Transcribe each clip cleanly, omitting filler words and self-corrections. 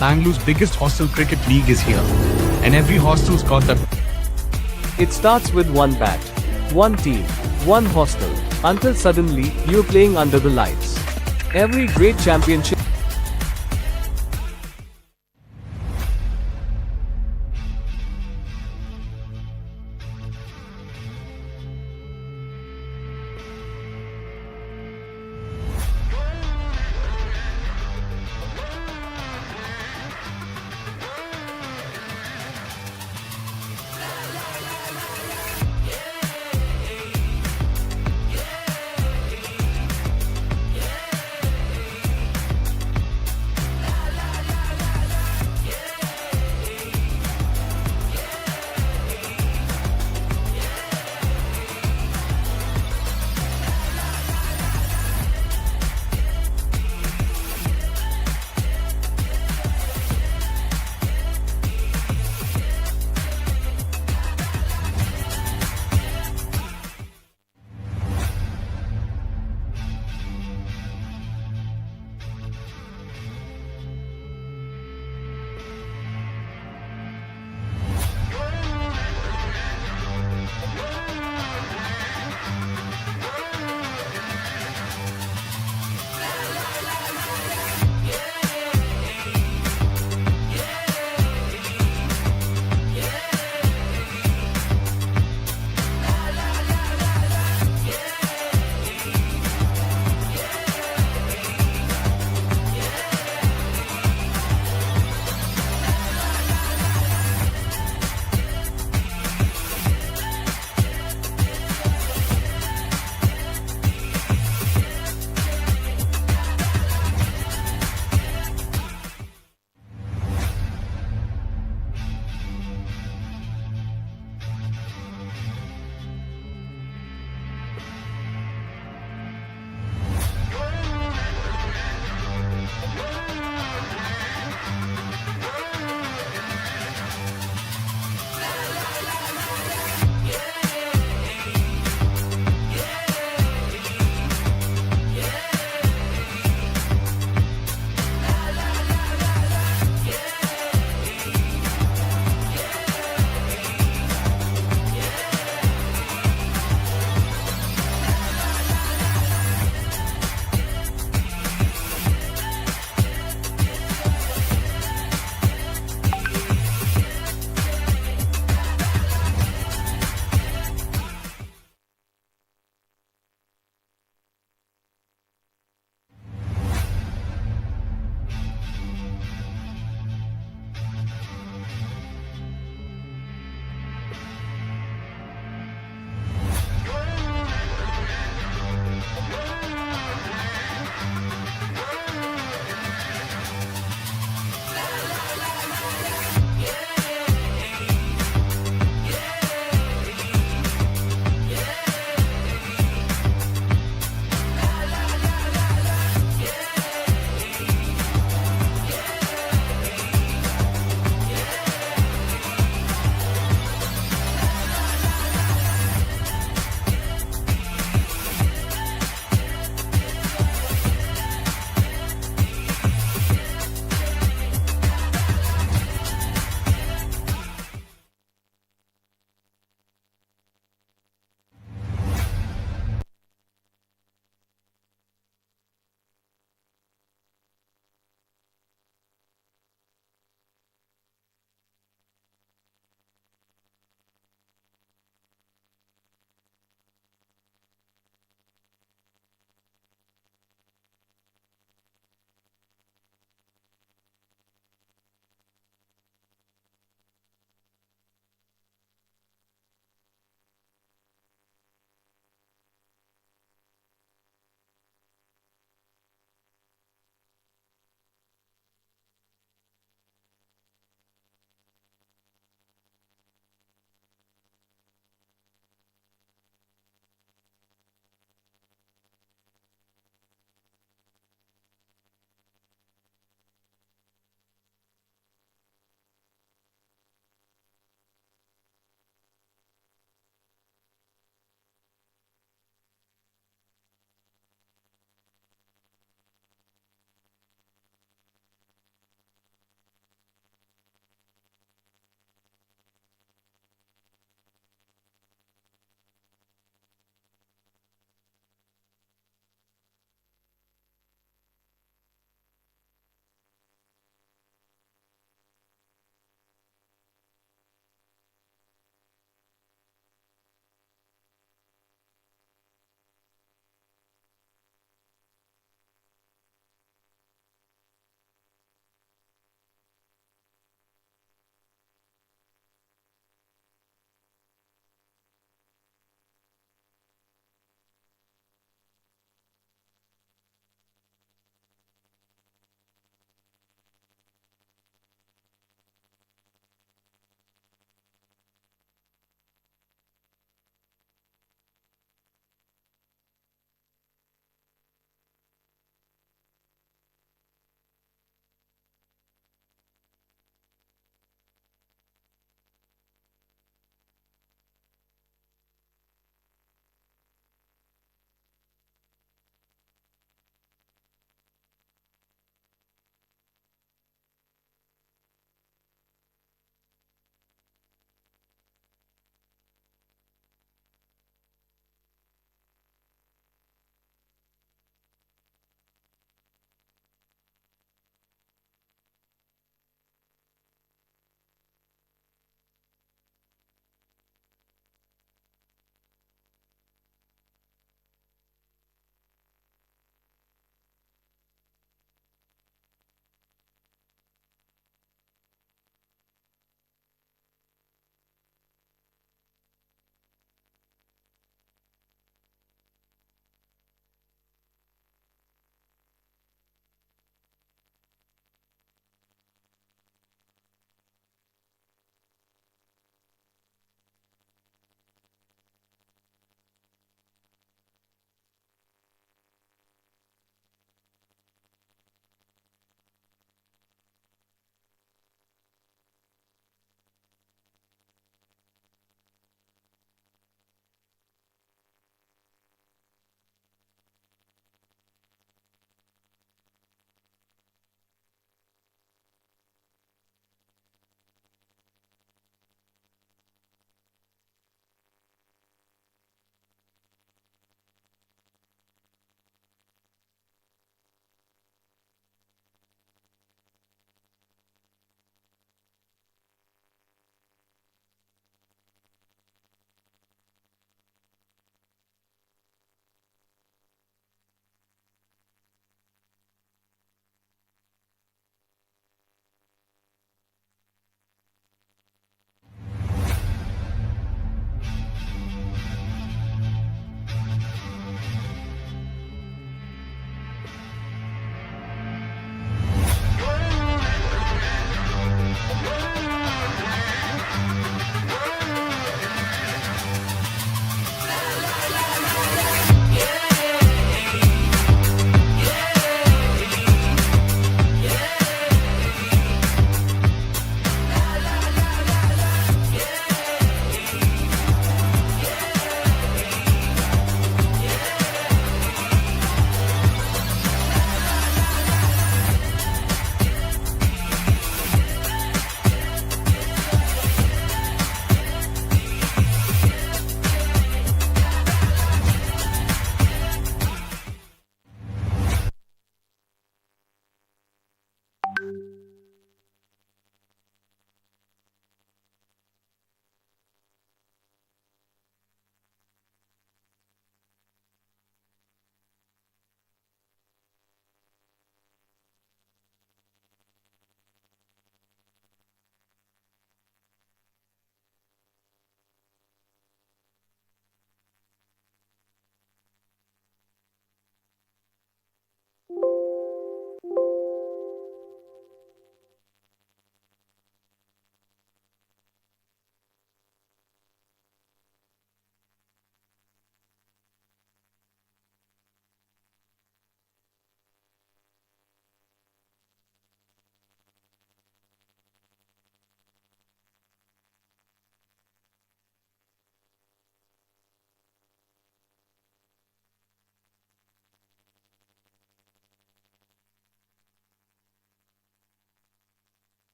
Bangalore's biggest hostel cricket league is here, and every hostel's got that. It starts with one bat, one team, one hostel, until suddenly you're playing under the lights. Every great championship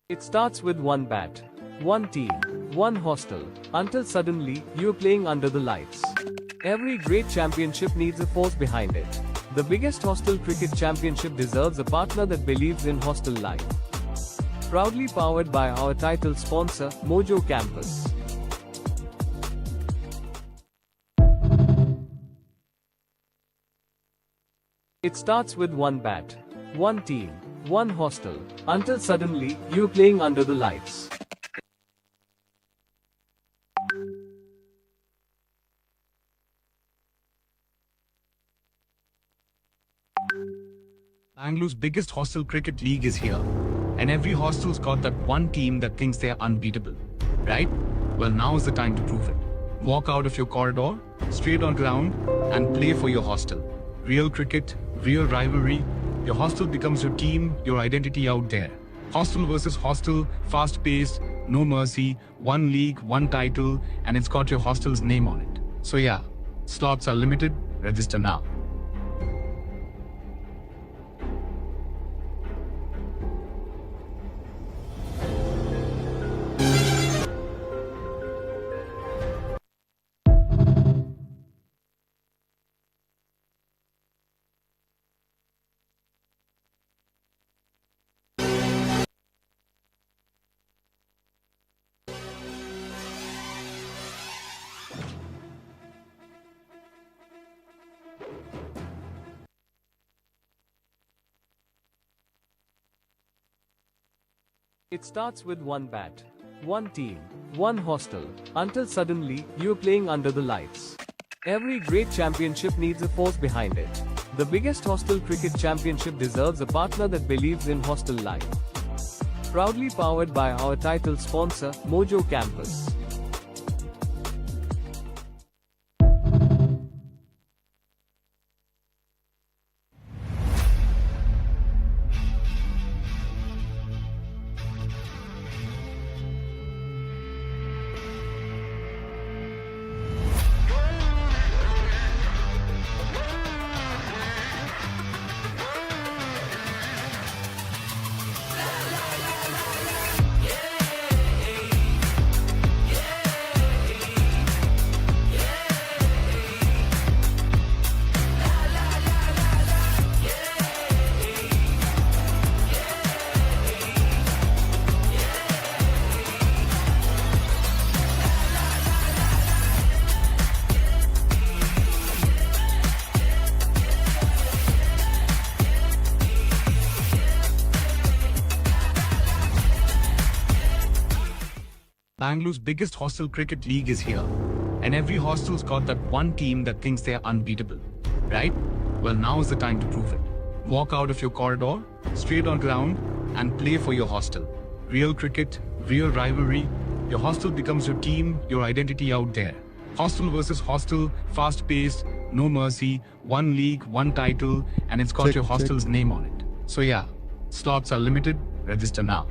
It starts with one bat, one team, one hostel, until suddenly, you're playing under the lights. Every great championship needs a force behind it. The biggest hostel cricket championship deserves a partner that believes in hostel life. Proudly powered by our title sponsor, Mojo Campus. It starts with one bat, one team, one hostel, until suddenly, you're playing under the lights. Bangalore's biggest hostel cricket league is here. And every hostel's got that one team that thinks they're unbeatable. Right? Well, now is the time to prove it. Walk out of your corridor, straight on ground, and play for your hostel. Real cricket, real rivalry. Your hostel becomes your team, your identity out there. Hostel versus hostel, fast-paced, no mercy, one league, one title, and it's got your hostel's name on it. So yeah, slots are limited, register now. It starts with one bat, one team, one hostel, until suddenly, you're playing under the lights. Every great championship needs a force behind it. The biggest hostel cricket championship deserves a partner that believes in hostel life. Proudly powered by our title sponsor, Mojo Campus. Bangalore's biggest hostel cricket league is here. And every hostel's got that one team that thinks they're unbeatable. Right? Well, now is the time to prove it. Walk out of your corridor, straight on ground, and play for your hostel. Real cricket, real rivalry. Your hostel becomes your team, your identity out there. Hostel versus hostel, fast-paced, no mercy, one league, one title, and it's got your hostel's name on it. So yeah, slots are limited, register now.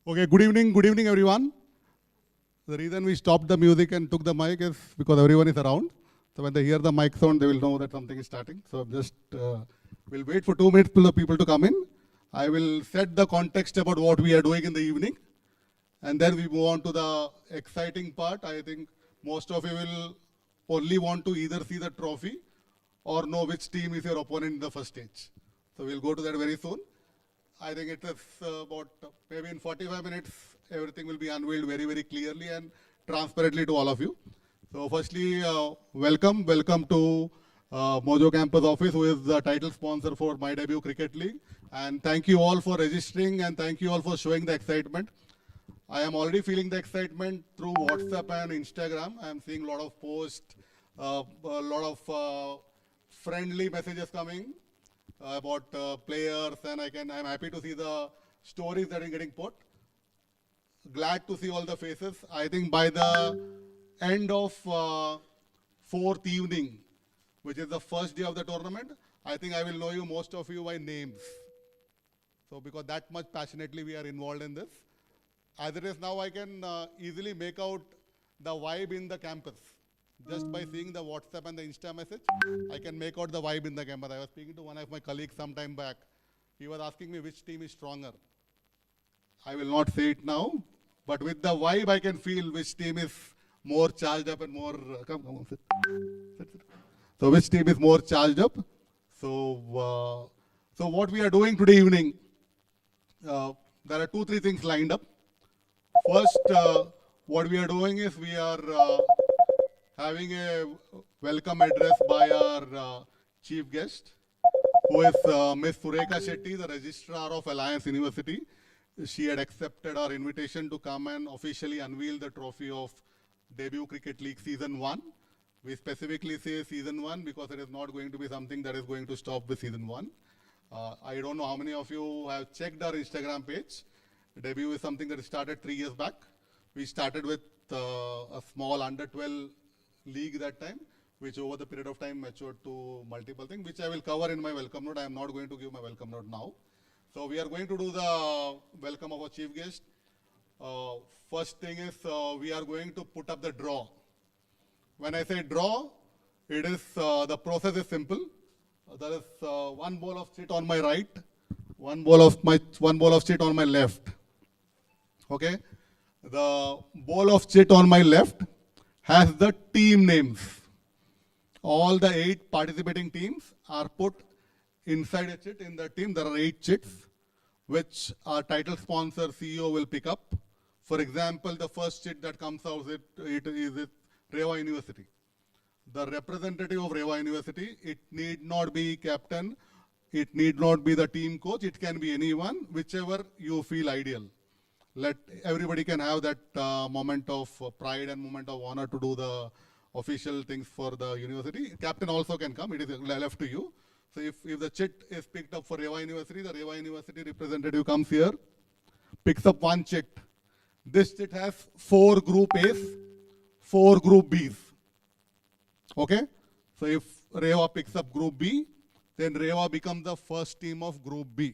Okay, good evening everyone. The reason we stopped the music and took the mic is because everyone is around. So when they hear the mic sound, they will know that something is starting. So just, we'll wait for 2 minutes for the people to come in. I will set the context about what we are doing in the evening. And then we move on to the exciting part. I think most of you will only want to either see the trophy or know which team is your opponent in the first stage. So we'll go to that very soon. I think it is about maybe in 45 minutes, everything will be unveiled very, very clearly and transparently to all of you. So firstly, welcome to Mojo Campus office, who is the title sponsor for My Debut Cricket League. And thank you all for registering and thank you all for showing the excitement. I am already feeling the excitement through WhatsApp and Instagram. I am seeing a lot of posts, a lot of friendly messages coming about players, and I'm happy to see the stories that are getting put. Glad to see all the faces. I think by the end of fourth evening, which is the first day of the tournament, I think I will know you, most of you, by names. So because that much passionately we are involved in this. As it is now, I can easily make out the vibe in the campus. Just by seeing the WhatsApp and the Insta message, I can make out the vibe in the campus. I was speaking to one of my colleagues some time back. He was asking me which team is stronger. I will not say it now, but with the vibe, I can feel which team is more charged up and more. Come on, sit. Sit. So, which team is more charged up? So what we are doing today evening, there are 2-3 things lined up. First, what we are doing is we are having a welcome address by our chief guest, who is Ms. Sureka Shetty, the registrar of Alliance University. She had accepted our invitation to come and officially unveil the trophy of Debut Cricket League Season 1. We specifically say Season 1 because it is not going to be something that is going to stop with Season 1. I don't know how many of you have checked our Instagram page. Debut is something that started 3 years back. We started with a small under-12 league that time, which over the period of time matured to multiple things, which I will cover in my welcome note. I am not going to give my welcome note now. So we are going to do the welcome of our chief guest. First thing is we are going to put up the draw. When I say draw, it is the process is simple. There is one ball of chit on my right, one ball of chit on my left. Okay, the ball of chit on my left has the team names. All the 8 participating teams are put inside a chit. In the team, there are 8 chits, which our title sponsor CEO will pick up. For example, the first chit that comes out it is Rewa University. The representative of Rewa University, it need not be captain, it need not be the team coach, it can be anyone, whichever you feel ideal. Let everybody can have that moment of pride and moment of honor to do the official things for the university. Captain also can come, it is left to you. So if the chit is picked up for Rewa University, the Rewa University representative comes here, picks up one chit. This chit has 4 group A's, 4 group B's. Okay? So if Rewa picks up group B, then Rewa becomes the first team of group B.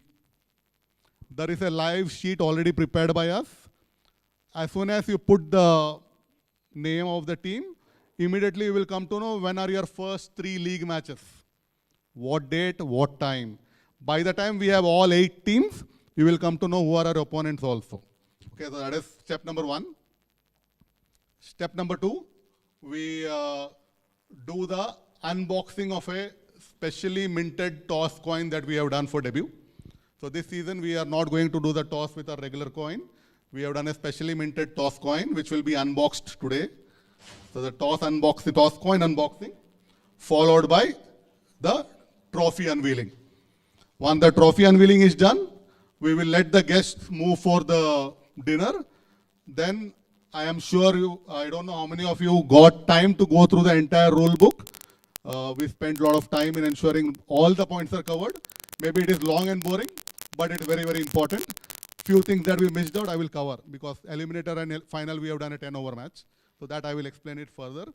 There is a live sheet already prepared by us. As soon as you put the name of the team, immediately you will come to know when are your first 3 league matches. What date, what time. By the time we have all 8 teams, you will come to know who are our opponents also. Okay, so that is step number 1. Step number 2, we do the unboxing of a specially minted toss coin that we have done for debut. So this season we are not going to do the toss with a regular coin. We have done a specially minted toss coin which will be unboxed today. So the toss coin unboxing followed by the trophy unveiling. Once the trophy unveiling is done, we will let the guests move for the dinner. Then I am sure I don't know how many of you got time to go through the entire rule book. We spent a lot of time in ensuring all the points are covered. Maybe it is long and boring, but it is very, very important. Few things that we missed out, I will cover because eliminator and final we have done a 10-over match. So that I will explain it further.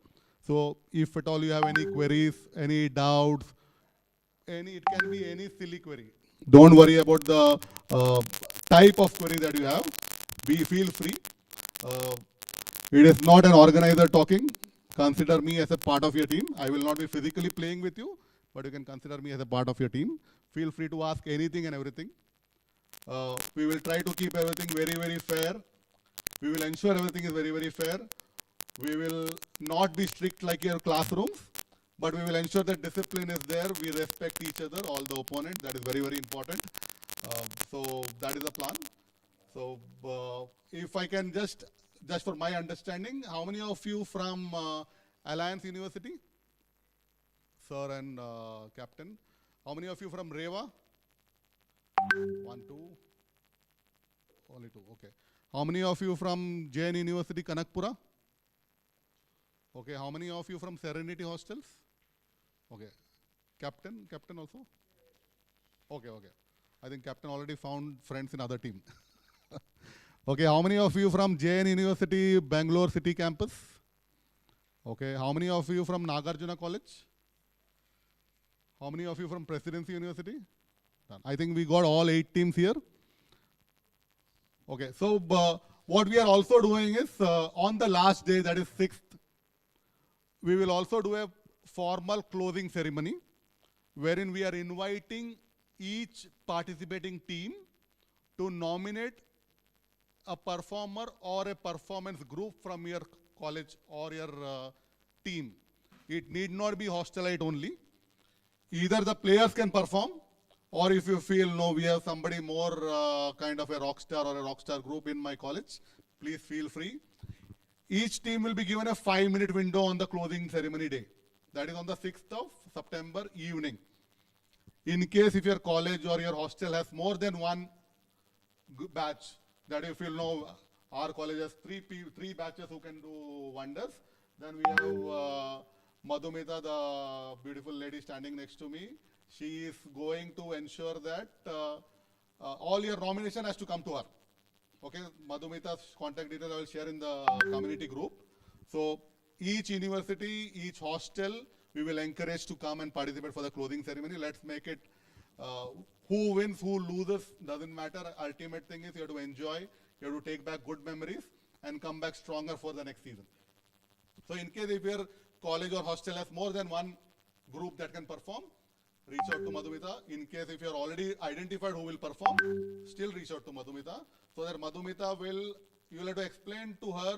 So if at all you have any queries, any doubts, it can be any silly query. Don't worry about the type of query that you have. Feel free. It is not an organizer talking. Consider me as a part of your team. I will not be physically playing with you, but you can consider me as a part of your team. Feel free to ask anything and everything. We will try to keep everything very, very fair. We will ensure everything is very, very fair. We will not be strict like your classrooms, but we will ensure that discipline is there. We respect each other, all the opponents. That is very, very important. So that is the plan. So if I can just for my understanding, how many of you from Alliance University? Sir and Captain. How many of you from Rewa? 1, 2. Only 2, okay. How many of you from Jain University, Kanakpura? Okay, how many of you from Serenity Hostels? Okay. Captain also? Okay. I think Captain already found friends in other team. Okay, how many of you from Jain University, Bangalore City campus? Okay, how many of you from Nagarjuna College? How many of you from Presidency University? Done. I think we got all 8 teams here. Okay, so What we are also doing is, on the last day, that is 6th, we will also do a formal closing ceremony wherein we are inviting each participating team to nominate a performer or a performance group from your college or your team. It need not be hostelite only. Either the players can perform, or if you feel, no, we have somebody more kind of a rock star or a rock star group in my college, please feel free. Each team will be given a 5-minute window on the closing ceremony day. That is on the 6th of September evening. In case if your college or your hostel has more than one batch, that if you know our college has three batches who can do wonders, then we have Madhumita, the beautiful lady standing next to me. She is going to ensure that all your nomination has to come to her. Okay, Madhumita's contact details I will share in the community group. So each university, each hostel, we will encourage to come and participate for the closing ceremony. Let's make it who wins, who loses, doesn't matter. Ultimate thing is you have to enjoy, you have to take back good memories and come back stronger for the next season. So in case if your college or hostel has more than one group that can perform, reach out to Madhumita. In case if you're already identified who will perform, still reach out to Madhumita, so that Madhumita will, you will have to explain to her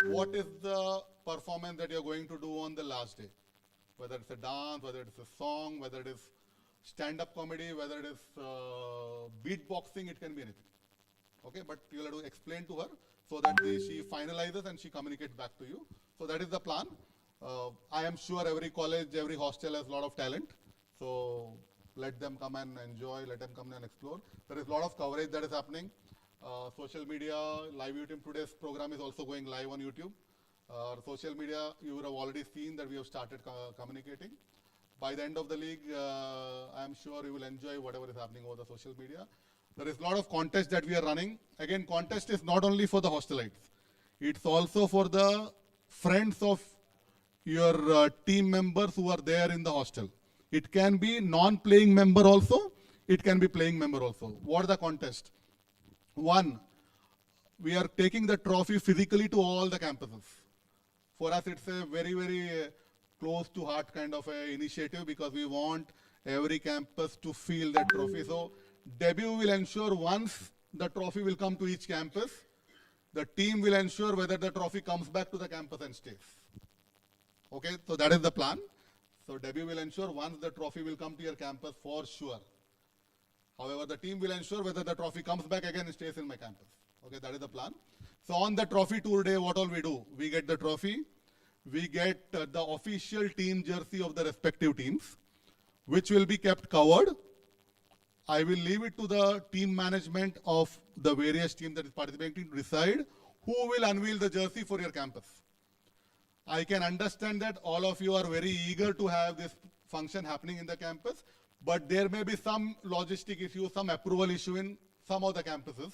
what is the performance that you're going to do on the last day. Whether it's a dance, whether it's a song, whether it is stand-up comedy, whether it is beatboxing, it can be anything. Okay, but you'll have to explain to her so that she finalizes and she communicates back to you. So that is the plan. I am sure every college, every hostel has a lot of talent. So let them come and enjoy, let them come and explore. There is a lot of coverage that is happening. Social media, live YouTube, today's program is also going live on YouTube. Social media, you would have already seen that we have started communicating. By the end of the league, I am sure you will enjoy whatever is happening over the social media. There is a lot of contests that we are running. Again, contest is not only for the hostelites. It's also for the friends of your team members who are there in the hostel. It can be non-playing member also. It can be playing member also. What are the contest? One, we are taking the trophy physically to all the campuses. For us, it's a very, very close to heart kind of a initiative because we want every campus to feel that trophy. So debut will ensure once the trophy will come to each campus, the team will ensure whether the trophy comes back to the campus and stays. Okay, so that is the plan. So debut will ensure once the trophy will come to your campus for sure. However, the team will ensure whether the trophy comes back again and stays in my campus. Okay, that is the plan. So on the trophy tour day, what all we do? We get the trophy, we get the official team jersey of the respective teams, which will be kept covered. I will leave it to the team management of the various teams that is participating to decide who will unveil the jersey for your campus. I can understand that all of you are very eager to have this function happening in the campus, but there may be some logistic issue, some approval issue in some of the campuses,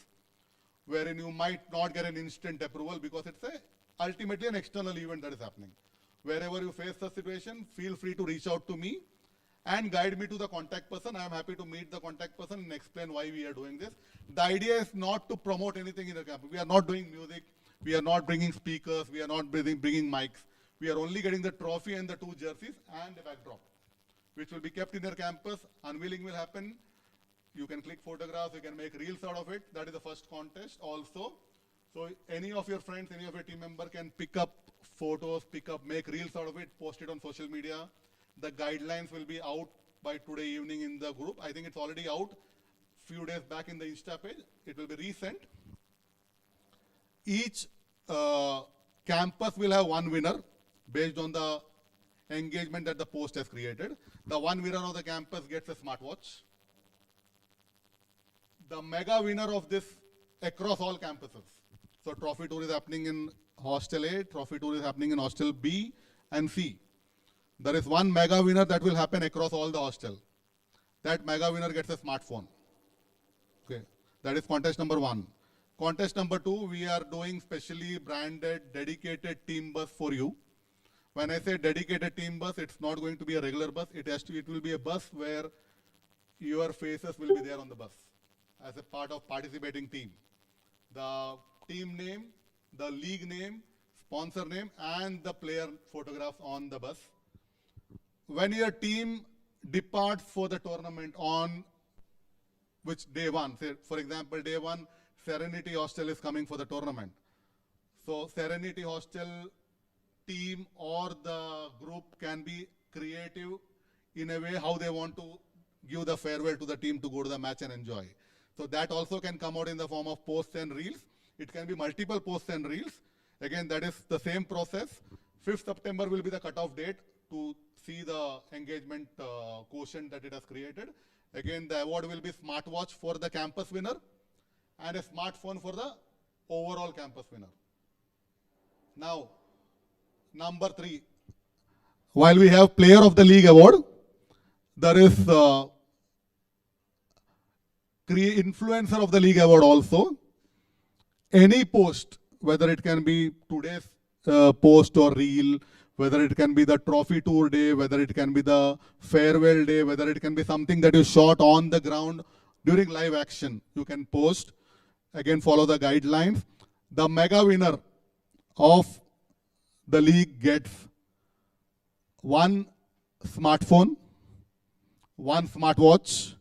wherein you might not get an instant approval because it's ultimately an external event that is happening. Wherever you face the situation, feel free to reach out to me and guide me to the contact person. I am happy to meet the contact person and explain why we are doing this. The idea is not to promote anything in the campus. We are not doing music. We are not bringing speakers. We are not bringing mics. We are only getting the trophy and the 2 jerseys and the backdrop, which will be kept in their campus. Unveiling will happen. You can click photographs. You can make reels out of it. That is the first contest also. So any of your friends, any of your team member can pick up photos, make reels out of it, post it on social media. The guidelines will be out by today evening in the group. I think it's already out few days back in the Insta page. It will be resent. Each campus will have one winner based on the engagement that the post has created. The one winner of the campus gets a smartwatch. The mega winner of this across all campuses. So trophy tour is happening in Hostel A, trophy tour is happening in Hostel B and C. There is one mega winner that will happen across all the hostel. That mega winner gets a smartphone. Okay, that is contest number 1. Contest number 2, we are doing specially branded, dedicated team bus for you. When I say dedicated team bus, it's not going to be a regular bus. It will be a bus where your faces will be there on the bus as a part of participating team. The team name, the league name, sponsor name, and the player photographs on the bus. When your team departs for the tournament on which day one, say for example, day one, Serenity Hostel is coming for the tournament. So Serenity Hostel team or the group can be creative in a way how they want to give the farewell to the team to go to the match and enjoy. So that also can come out in the form of posts and reels. It can be multiple posts and reels. Again, that is the same process. 5th September will be the cutoff date to see the engagement quotient that it has created. Again, the award will be smartwatch for the campus winner and a smartphone for the overall campus winner. Now, number 3. While we have Player of the League award, there is Influencer of the League award also. Any post, whether it can be today's post or reel, whether it can be the trophy tour day, whether it can be the farewell day, whether it can be something that you shot on the ground during live action, you can post. Again, follow the guidelines. The mega winner of the league gets 1 smartphone, 1 smartwatch,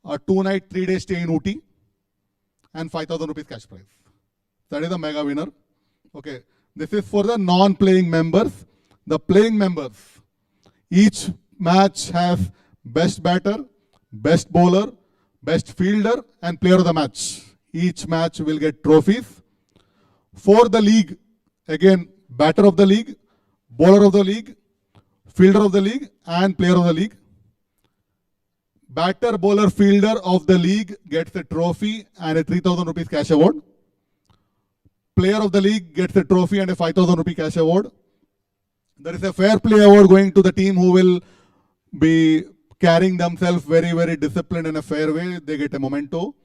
a 2-night, 3-day stay in Ooty, and 5,000 rupees cash prize. That is the mega winner. Okay, this is for the non-playing members. The playing members, each match has best batter, best bowler, best fielder, and player of the match. Each match will get trophies. For the league, again, batter of the league, bowler of the league, fielder of the league, and player of the league. Batter, bowler, fielder of the league gets a trophy and a 3,000 rupees cash award. Player of the league gets a trophy and a 5,000 rupee cash award. There is a fair play award going to the team who will be carrying themselves very, very disciplined in a fair way. They get a memento.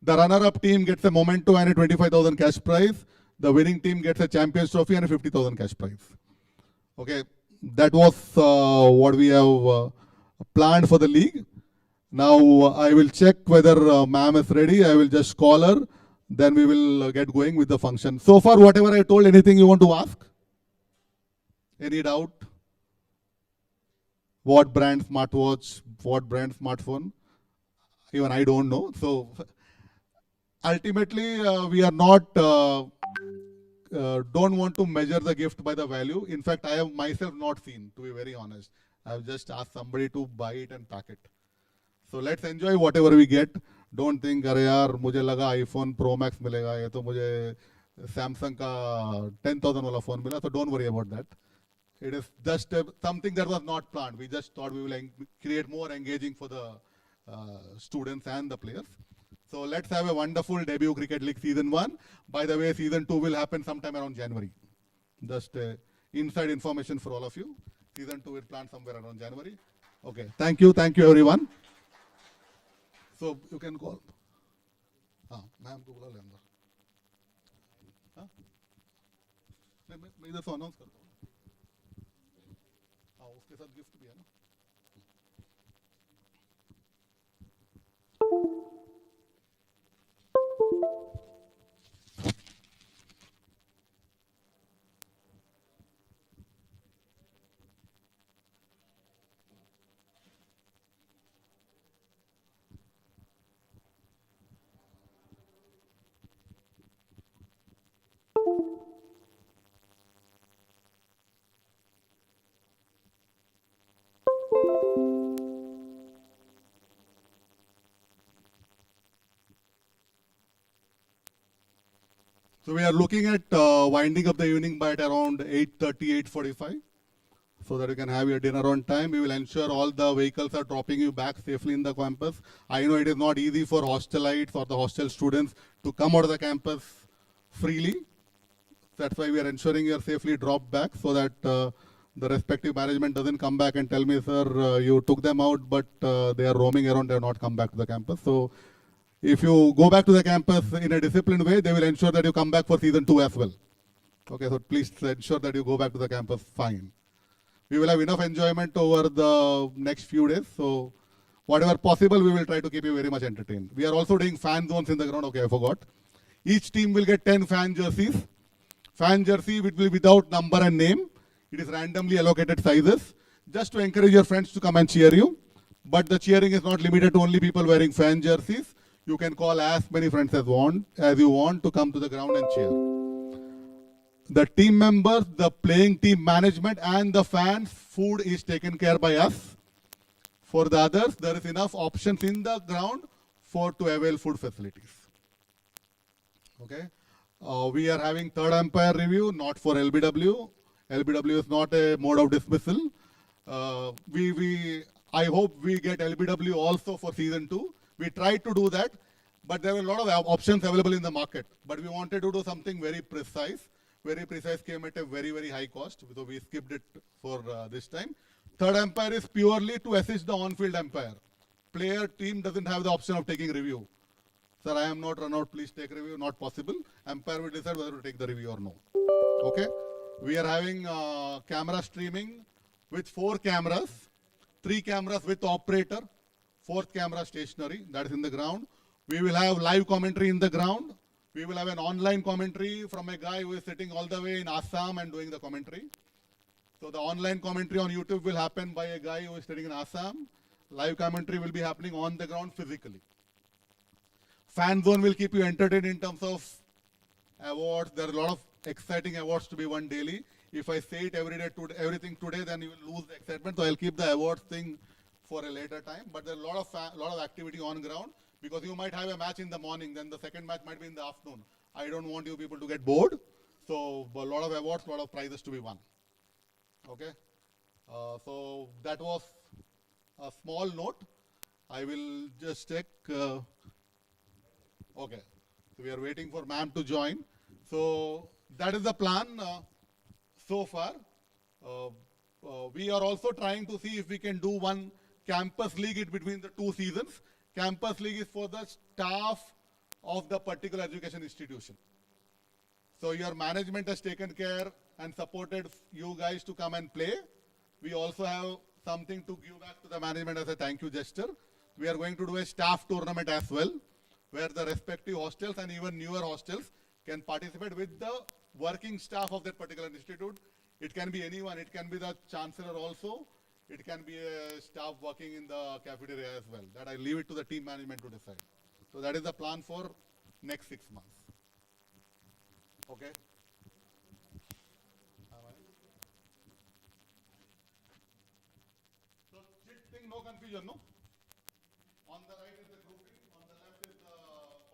The runner-up team gets a memento and a 25,000 cash prize. The winning team gets a Champions Trophy and a 50,000 cash prize. Okay, that was what we have planned for the league. Now I will check whether ma'am is ready. I will just call her. Then we will get going with the function. So far, whatever I told, anything you want to ask? Any doubt? What brand smartwatch? What brand smartphone? Even I don't know. So ultimately, we are not, don't want to measure the gift by the value. In fact, I have myself not seen, to be very honest. I have just asked somebody to buy it and pack it. So let's enjoy whatever we get. Don't think, अरे यार मुझे लगा iPhone Pro Max मिलेगा, ये तो मुझे Samsung का 10,000 वाला phone मिला. So don't worry about that. It is just something that was not planned. We just thought we will create more engaging for the students and the players. So let's have a wonderful debut Cricket League Season 1. By the way, Season 2 will happen sometime around January. Just inside information for all of you. Season 2 is planned somewhere around January. Okay, thank you everyone. So you can call. हाँ, ma'am को बुला ले अंदर. हाँ, मैं इधर से announce करता हूँ. हाँ, उसके साथ गिफ्ट भी है ना. So we are looking at winding up the evening by at around 8:30, 8:45, so that you can have your dinner on time. We will ensure all the vehicles are dropping you back safely in the campus. I know it is not easy for hostelites or the hostel students to come out of the campus freely. That's why we are ensuring you are safely dropped back so that the respective management doesn't come back and tell me, sir, you took them out, but they are roaming around, they have not come back to the campus. So if you go back to the campus in a disciplined way, they will ensure that you come back for Season 2 as well. Okay, so please ensure that you go back to the campus fine. We will have enough enjoyment over the next few days. So whatever possible, we will try to keep you very much entertained. We are also doing fan zones in the ground. Okay, I forgot. Each team will get 10 fan jerseys. Fan jersey it will be without number and name. It is randomly allocated sizes, just to encourage your friends to come and cheer you. But the cheering is not limited to only people wearing fan jerseys. You can call as many friends as you want to come to the ground and cheer. The team members, the playing team management, and the fans, food is taken care by us. For the others, there is enough options in the ground to avail food facilities. Okay. We are having third umpire review, not for LBW. LBW is not a mode of dismissal. I hope we get LBW also for season 2. We tried to do that, but there were a lot of options available in the market. But we wanted to do something very precise. Very precise came at a very, very high cost, so we skipped it for this time. Third umpire is purely to assist the on-field umpire. Player team doesn't have the option of taking review. Sir, I am not run out, please take review, not possible. Umpire will decide whether to take the review or no. Okay? We are having camera streaming with 4 cameras, 3 cameras with operator, 4th camera stationary, that is in the ground. We will have live commentary in the ground. We will have an online commentary from a guy who is sitting all the way in Assam and doing the commentary. So the online commentary on YouTube will happen by a guy who is sitting in Assam. Live commentary will be happening on the ground physically. Fan zone will keep you entertained in terms of awards. There are a lot of exciting awards to be won daily. If I say it everything today, then you will lose the excitement. So I'll keep the awards thing for a later time. But there are a lot of activity on ground, because you might have a match in the morning, then the second match might be in the afternoon. I don't want you people to get bored. So a lot of awards, a lot of prizes to be won. Okay. So that was a small note. I will just check. Okay. So we are waiting for ma'am to join. So that is the plan so far. We are also trying to see if we can do one campus league in between the 2 seasons. Campus league is for the staff of the particular education institution. So your management has taken care and supported you guys to come and play. We also have something to give back to the management as a thank you gesture. We are going to do a staff tournament as well, where the respective hostels and even newer hostels can participate with the working staff of that particular institute. It can be anyone. It can be the chancellor also. It can be a staff working in the cafeteria as well. That I leave it to the team management to decide. So that is the plan for next 6 months. Okay. So chit thing, no confusion, no? On the right is the grouping, on the left is the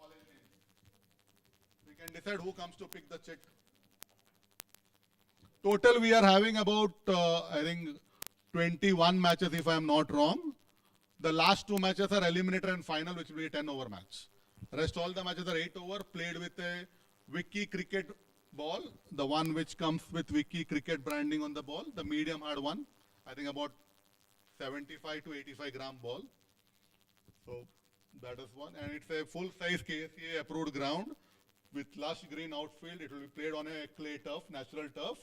college name. We can decide who comes to pick the chit. Total we are having about, I think, 21 matches if I am not wrong. The last 2 matches are eliminator and final, which will be a 10 over match. Rest all the matches are 8 over, played with a Wiki cricket ball, the one which comes with Wiki cricket branding on the ball, the medium hard one, I think about 75 to 85 gram ball. So that is one, and it's a full size KSCA approved ground with lush green outfield. It will be played on a clay turf, natural turf.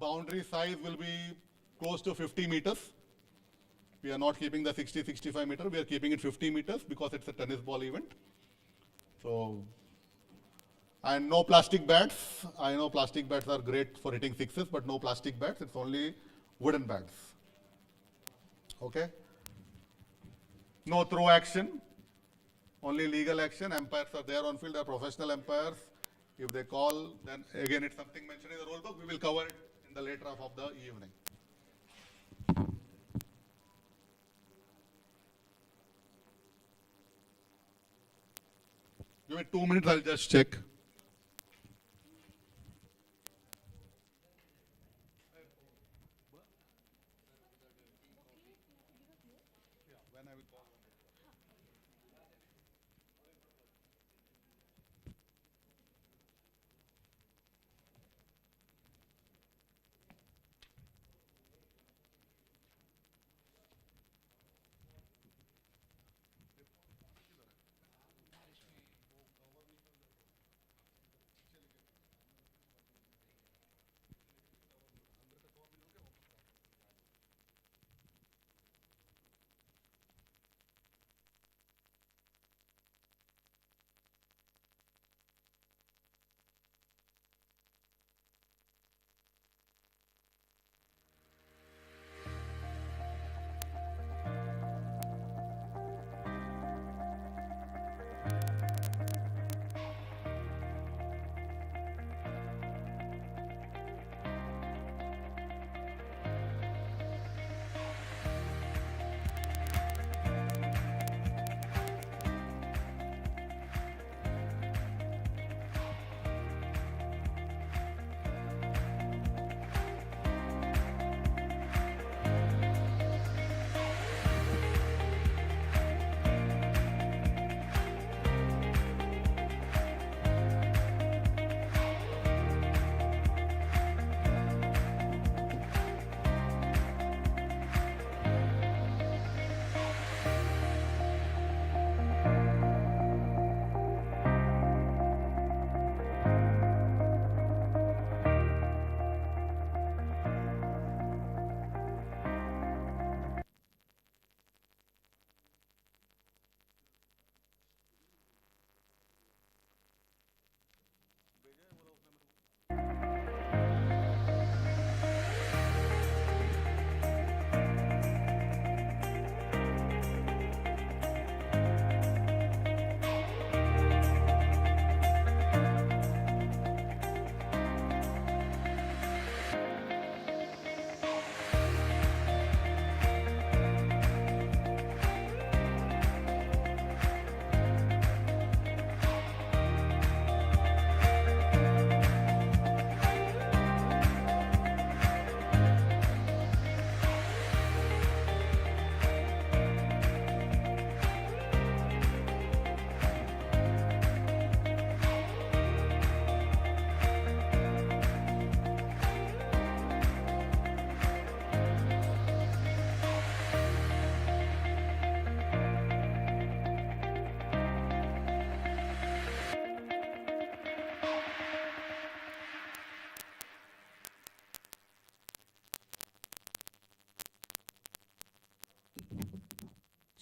Boundary size will be close to 50 meters. We are not keeping the 60-65 meter. We are keeping it 50 meters because it's a tennis ball event. So, and no plastic bats. I know plastic bats are great for hitting sixes, but no plastic bats. It's only wooden bats. Okay. No throw action. Only legal action. Umpires are there on field. They are professional umpires. If they call, then again it's something mentioned in the rule book. We will cover it in the later half of the evening. Give me 2 minutes, I'll just check.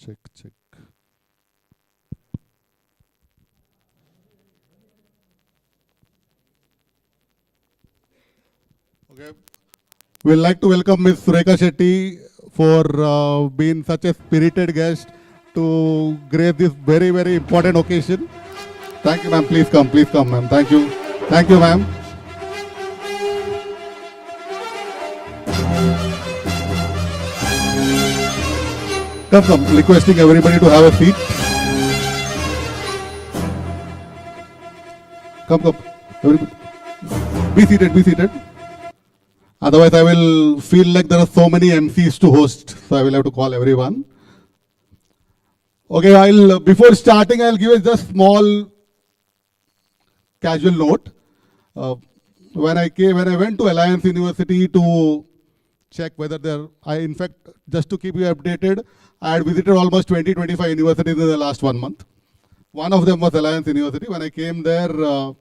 Check, check. Okay. We'd like to welcome Ms. Surekha Shetty for being such a spirited guest to grace this very, very important occasion. Thank you, ma'am. Please come, ma'am. Thank you. Thank you, ma'am. Come. Requesting everybody to have a seat. Come. Everybody. Be seated. Otherwise, I will feel like there are so many MCs to host, so I will have to call everyone. Okay, before starting, I'll give a just small casual note. When I went to Alliance University to check whether in fact, just to keep you updated, I had visited almost 20-25 universities in the last 1 month. One of them was Alliance University. When I came there, the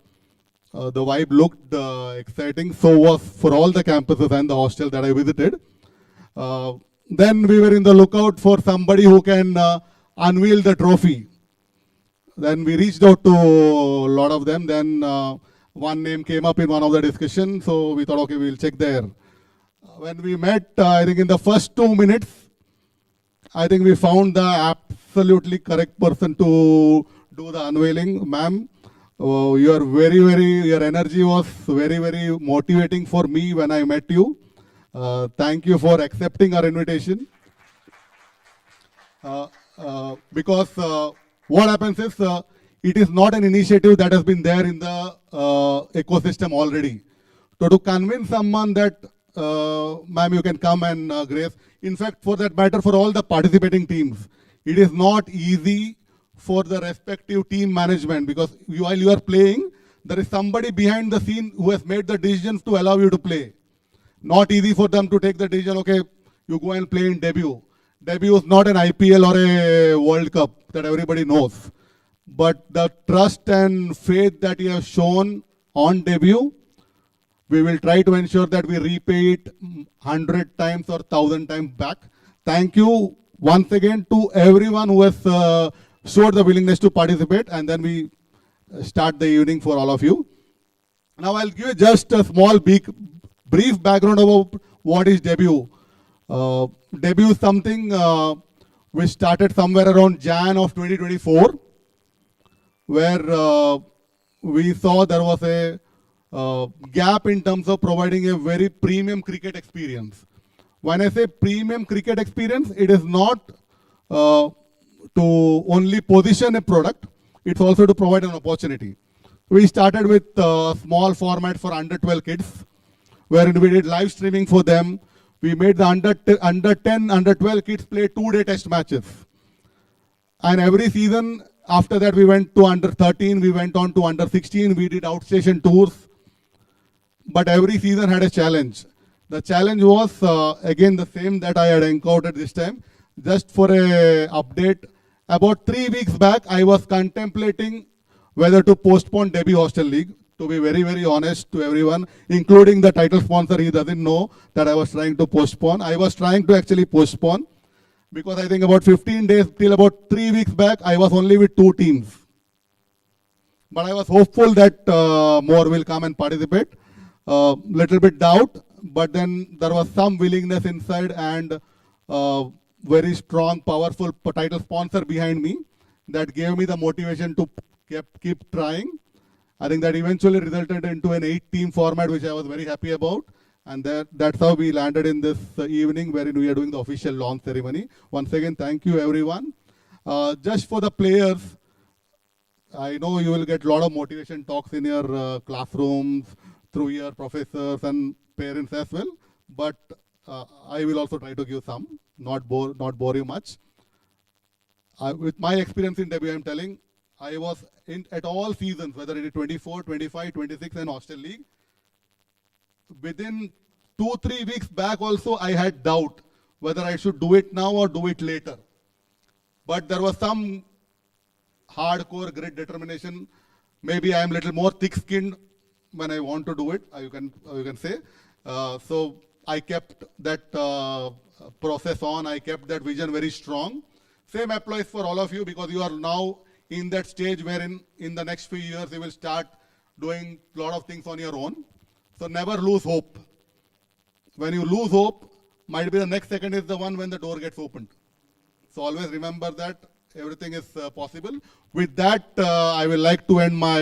vibe looked exciting. So was for all the campuses and the hostel that I visited. Then we were in the lookout for somebody who can unveil the trophy. Then we reached out to a lot of them. Then one name came up in one of the discussions. So we thought, okay, we'll check there. When we met, I think in the first 2 minutes, I think we found the absolutely correct person to do the unveiling. Ma'am, your energy was very, very motivating for me when I met you. Thank you for accepting our invitation. Because what happens is, it is not an initiative that has been there in the ecosystem already. So to convince someone that, ma'am, you can come and grace. In fact, for that matter, for all the participating teams, it is not easy for the respective team management, because while you are playing, there is somebody behind the scene who has made the decisions to allow you to play. Not easy for them to take the decision, okay, you go and play in debut. Debut is not an IPL or a World Cup that everybody knows. But the trust and faith that you have shown on debut, we will try to ensure that we repay it 100 times or 1,000 times back. Thank you once again to everyone who has showed the willingness to participate, and then we start the evening for all of you. Now I'll give you just a small brief background about what is debut. Debut is something which started somewhere around Jan of 2024, where we saw there was a gap in terms of providing a very premium cricket experience. When I say premium cricket experience, it is not to only position a product, it's also to provide an opportunity. We started with a small format for under 12 kids, wherein we did live streaming for them. We made the under 10, under 12 kids play 2-day test matches. And every season after that, we went to under 13, we went on to under 16, we did outstation tours. But every season had a challenge. The challenge was, again, the same that I had encountered this time. Just for a update, about 3 weeks back, I was contemplating whether to postpone debut Hostel League. To be very, very honest to everyone, including the title sponsor, he doesn't know that I was trying to postpone. I was trying to actually postpone, because I think about 15 days till about 3 weeks back, I was only with 2 teams. But I was hopeful that more will come and participate. Little bit doubt, but then there was some willingness inside and very strong, powerful title sponsor behind me that gave me the motivation to keep trying. I think that eventually resulted into an 8-team format, which I was very happy about. And that's how we landed in this evening, wherein we are doing the official launch ceremony. Once again, thank you, everyone. Just for the players, I know you will get a lot of motivation talks in your classrooms, through your professors and parents as well. But I will also try to give some, not bore you much. With my experience in debut, I'm telling, I was at all seasons, whether it is 24, 25, 26 and Hostel League. Within 2-3 weeks back also, I had doubt whether I should do it now or do it later. But there was some hardcore grit determination. Maybe I am a little more thick-skinned when I want to do it, you can say. So I kept that process on, I kept that vision very strong. Same applies for all of you because you are now in that stage wherein in the next few years you will start doing a lot of things on your own. So never lose hope. When you lose hope, might be the next second is the one when the door gets opened. So always remember that everything is possible. With that, I will like to end my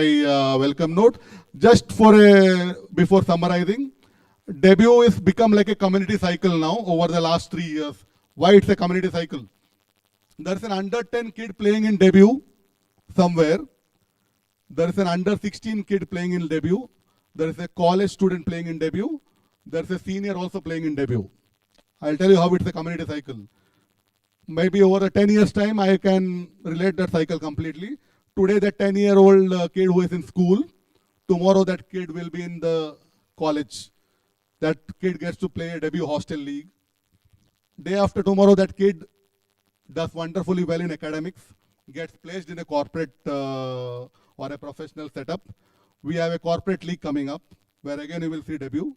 welcome note. Just before summarizing, debut has become like a community cycle now over the last 3 years. Why it's a community cycle? There's an under 10 kid playing in debut somewhere. There is an under 16 kid playing in debut. There is a college student playing in debut. There's a senior also playing in debut. I'll tell you how it's a community cycle. Maybe over a 10 years time, I can relate that cycle completely. Today, that 10-year-old kid who is in school, tomorrow that kid will be in the college. That kid gets to play a debut hostel league. Day after tomorrow, that kid does wonderfully well in academics, gets placed in a corporate or a professional setup. We have a corporate league coming up, where again you will see debut.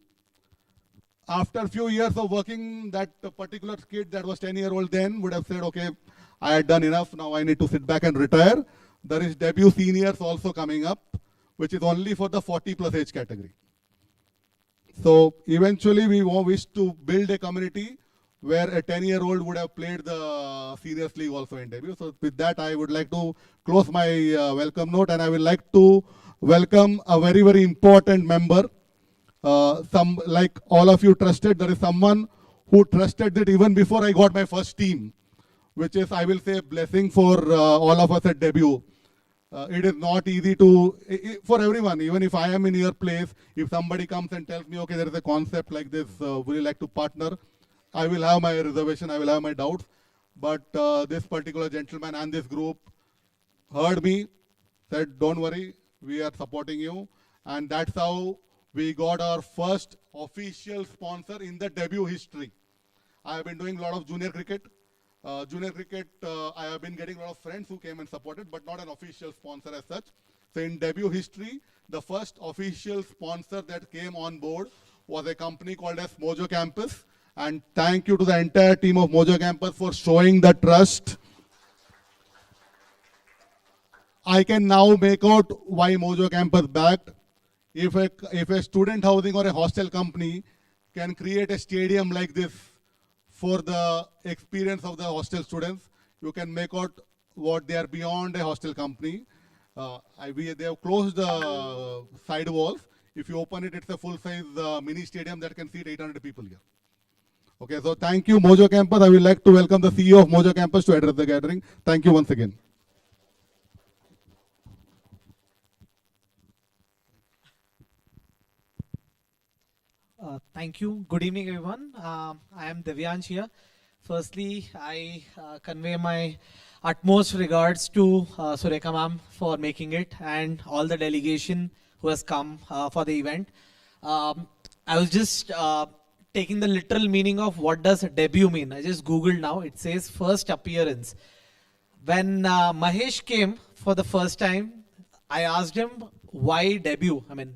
After a few years of working, that particular kid that was 10-year-old then would have said, okay, I had done enough, now I need to sit back and retire. There is debut seniors also coming up, which is only for the 40+ age category. So eventually we wish to build a community where a 10-year-old would have played the seniors league also in debut. So with that, I would like to close my welcome note, and I would like to welcome a very, very important member. Some, like all of you trusted, there is someone who trusted that even before I got my first team, which is, I will say, a blessing for all of us at debut. It is not easy for everyone, even if I am in your place, if somebody comes and tells me, okay, there is a concept like this, would you like to partner? I will have my reservation, I will have my doubts. But this particular gentleman and this group heard me, said, don't worry, we are supporting you. And that's how we got our first official sponsor in the debut history. I have been doing a lot of junior cricket. I have been getting a lot of friends who came and supported, but not an official sponsor as such. So in debut history, the first official sponsor that came on board was a company called as Mojo Campus. And thank you to the entire team of Mojo Campus for showing the trust. I can now make out why Mojo Campus backed. If a student housing or a hostel company can create a stadium like this for the experience of the hostel students, you can make out what they are beyond a hostel company. They have closed the side walls. If you open it, it's a full-size mini stadium that can seat 800 people here. Okay, so thank you, Mojo Campus. I would like to welcome the CEO of Mojo Campus to address the gathering. Thank you once again. Thank you. Good evening, everyone. I am Devyansh here. Firstly, I convey my utmost regards to Sureka ma'am for making it and all the delegation who has come for the event. I was just taking the literal meaning of what does debut mean. I just googled now. It says first appearance. When Mahesh came for the first time, I asked him, why debut? I mean,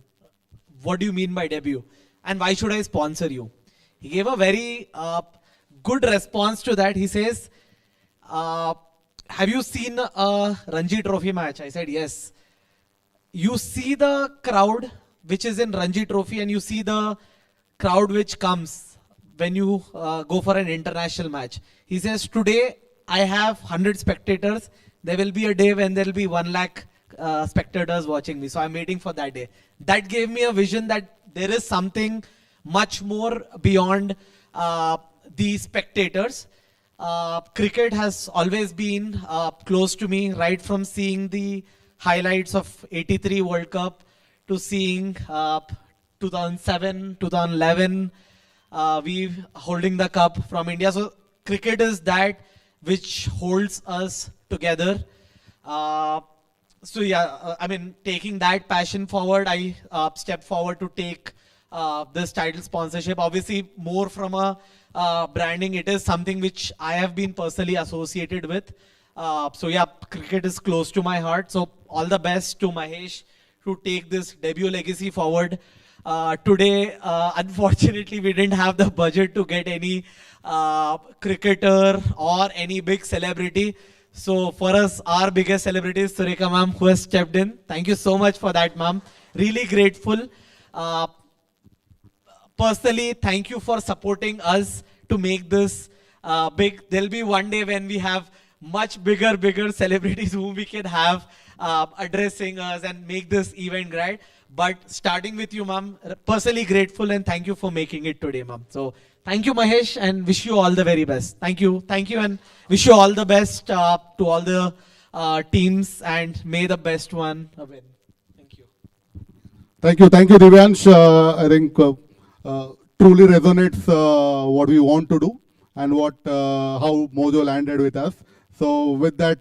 what do you mean by debut? And why should I sponsor you? He gave a very good response to that. He says, have you seen a Ranji Trophy match? I said, yes. You see the crowd which is in Ranji Trophy and you see the crowd which comes when you go for an international match. He says, today I have 100 spectators. There will be a day when there will be 1 lakh spectators watching me. So I'm waiting for that day. That gave me a vision that there is something much more beyond the spectators. Cricket has always been close to me, right from seeing the highlights of '83 World Cup to seeing 2007, 2011, we holding the cup from India. So cricket is that which holds us together. So yeah, I mean, taking that passion forward, I stepped forward to take this title sponsorship. Obviously, more from a branding, it is something which I have been personally associated with. So yeah, cricket is close to my heart. So all the best to Mahesh to take this debut legacy forward. Today, unfortunately, we didn't have the budget to get any cricketer or any big celebrity. So for us, our biggest celebrity is Sureka ma'am, who has stepped in. Thank you so much for that, ma'am. Really grateful. Uh, Personally, thank you for supporting us to make this big. There'll be one day when we have much bigger celebrities whom we can have addressing us and make this event great. But starting with you, ma'am, personally grateful and thank you for making it today, ma'am. So thank you, Mahesh, and wish you all the very best. Thank you, and wish you all the best to all the teams, and may the best one win. Thank you. Thank you, Divyansh. I think truly resonates what we want to do and what how Mojo landed with us. So with that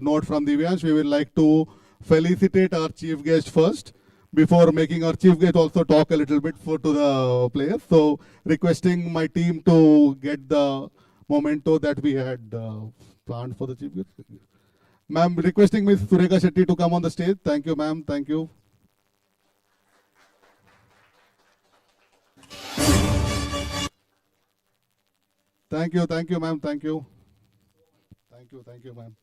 note from Divyansh, we would like to felicitate our chief guest first before making our chief guest also talk a little bit to the players. So requesting my team to get the memento that we had planned for the chief guest. Ma'am, requesting Ms. Sureka Shetty to come on the stage. Thank you, ma'am. Thank you. Thank you, ma'am. Thank you, ma'am.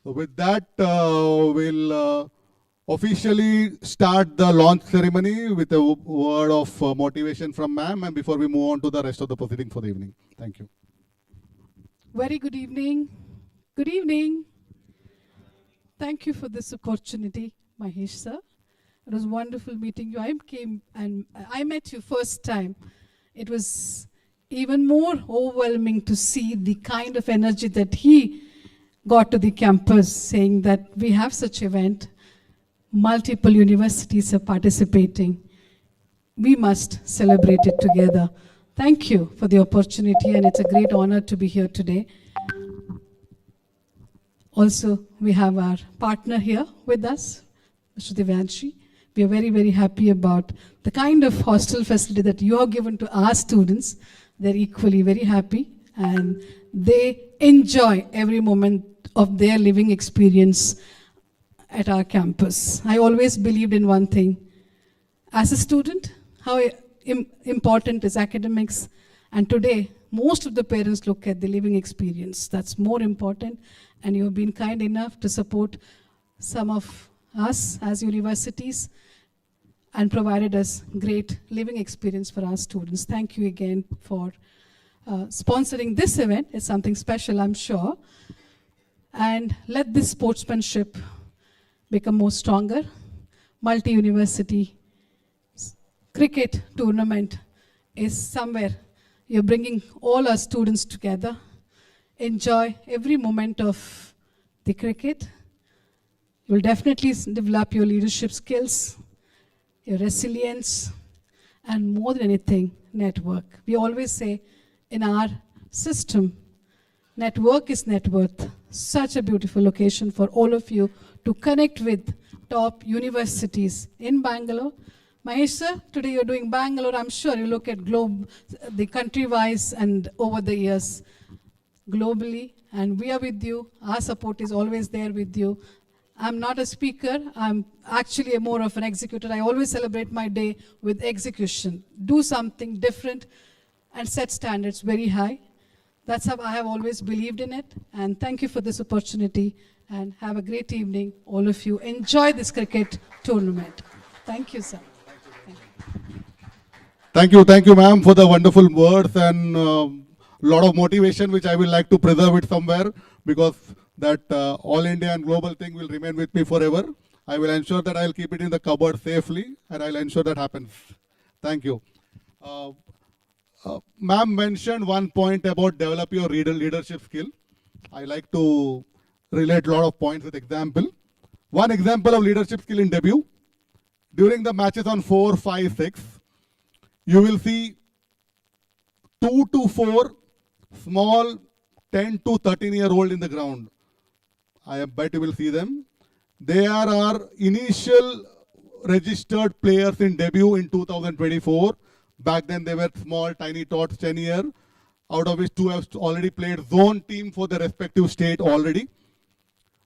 So with that, we'll officially start the launch ceremony with a word of motivation from ma'am, and before we move on to the rest of the proceeding for the evening. Thank you. Very good evening. Good evening. Thank you for this opportunity, Mahesh sir. It was wonderful meeting you. I came and I met you first time. It was even more overwhelming to see the kind of energy that he got to the campus, saying that we have such event. Multiple universities are participating. We must celebrate it together. Thank you for the opportunity, and it's a great honor to be here today. Also, we have our partner here with us, Mr. Divyanshi. We are very happy about the kind of hostel facility that you have given to our students. They're equally very happy, and they enjoy every moment of their living experience at our campus. I always believed in one thing. As a student, how important is academics, and today, most of the parents look at the living experience. That's more important, and you have been kind enough to support some of us as universities and provided us great living experience for our students. Thank you again for sponsoring this event. It's something special, I'm sure. And let this sportsmanship become more stronger. Multi-university cricket tournament is somewhere you're bringing all our students together. Enjoy every moment of the cricket. You'll definitely develop your leadership skills, your resilience, and more than anything, network. We always say in our system, network is net worth. Such a beautiful location for all of you to connect with top universities in Bangalore. Mahesh sir, today you're doing Bangalore. I'm sure you look at globe, the country-wise and over the years globally, and we are with you. Our support is always there with you. I'm not a speaker. I'm actually more of an executor. I always celebrate my day with execution. Do something different and set standards very high. That's how I have always believed in it. And thank you for this opportunity. And have a great evening, all of you. Enjoy this cricket tournament. Thank you, sir. Thank you, ma'am, for the wonderful words and lot of motivation, which I will like to preserve it somewhere, because that all India and global thing will remain with me forever. I will ensure that I'll keep it in the cupboard safely, and I'll ensure that happens. Thank you. Ma'am mentioned one point about develop your leadership skill. I like to relate a lot of points with example. One example of leadership skill in debut. During the matches on 4, 5, 6, you will see 2 to 4 small 10 to 13-year-old in the ground. I bet you will see them. They are our initial registered players in debut in 2024. Back then they were small, tiny tots, 10 year. out of which 2 have already played zone team for the respective state already.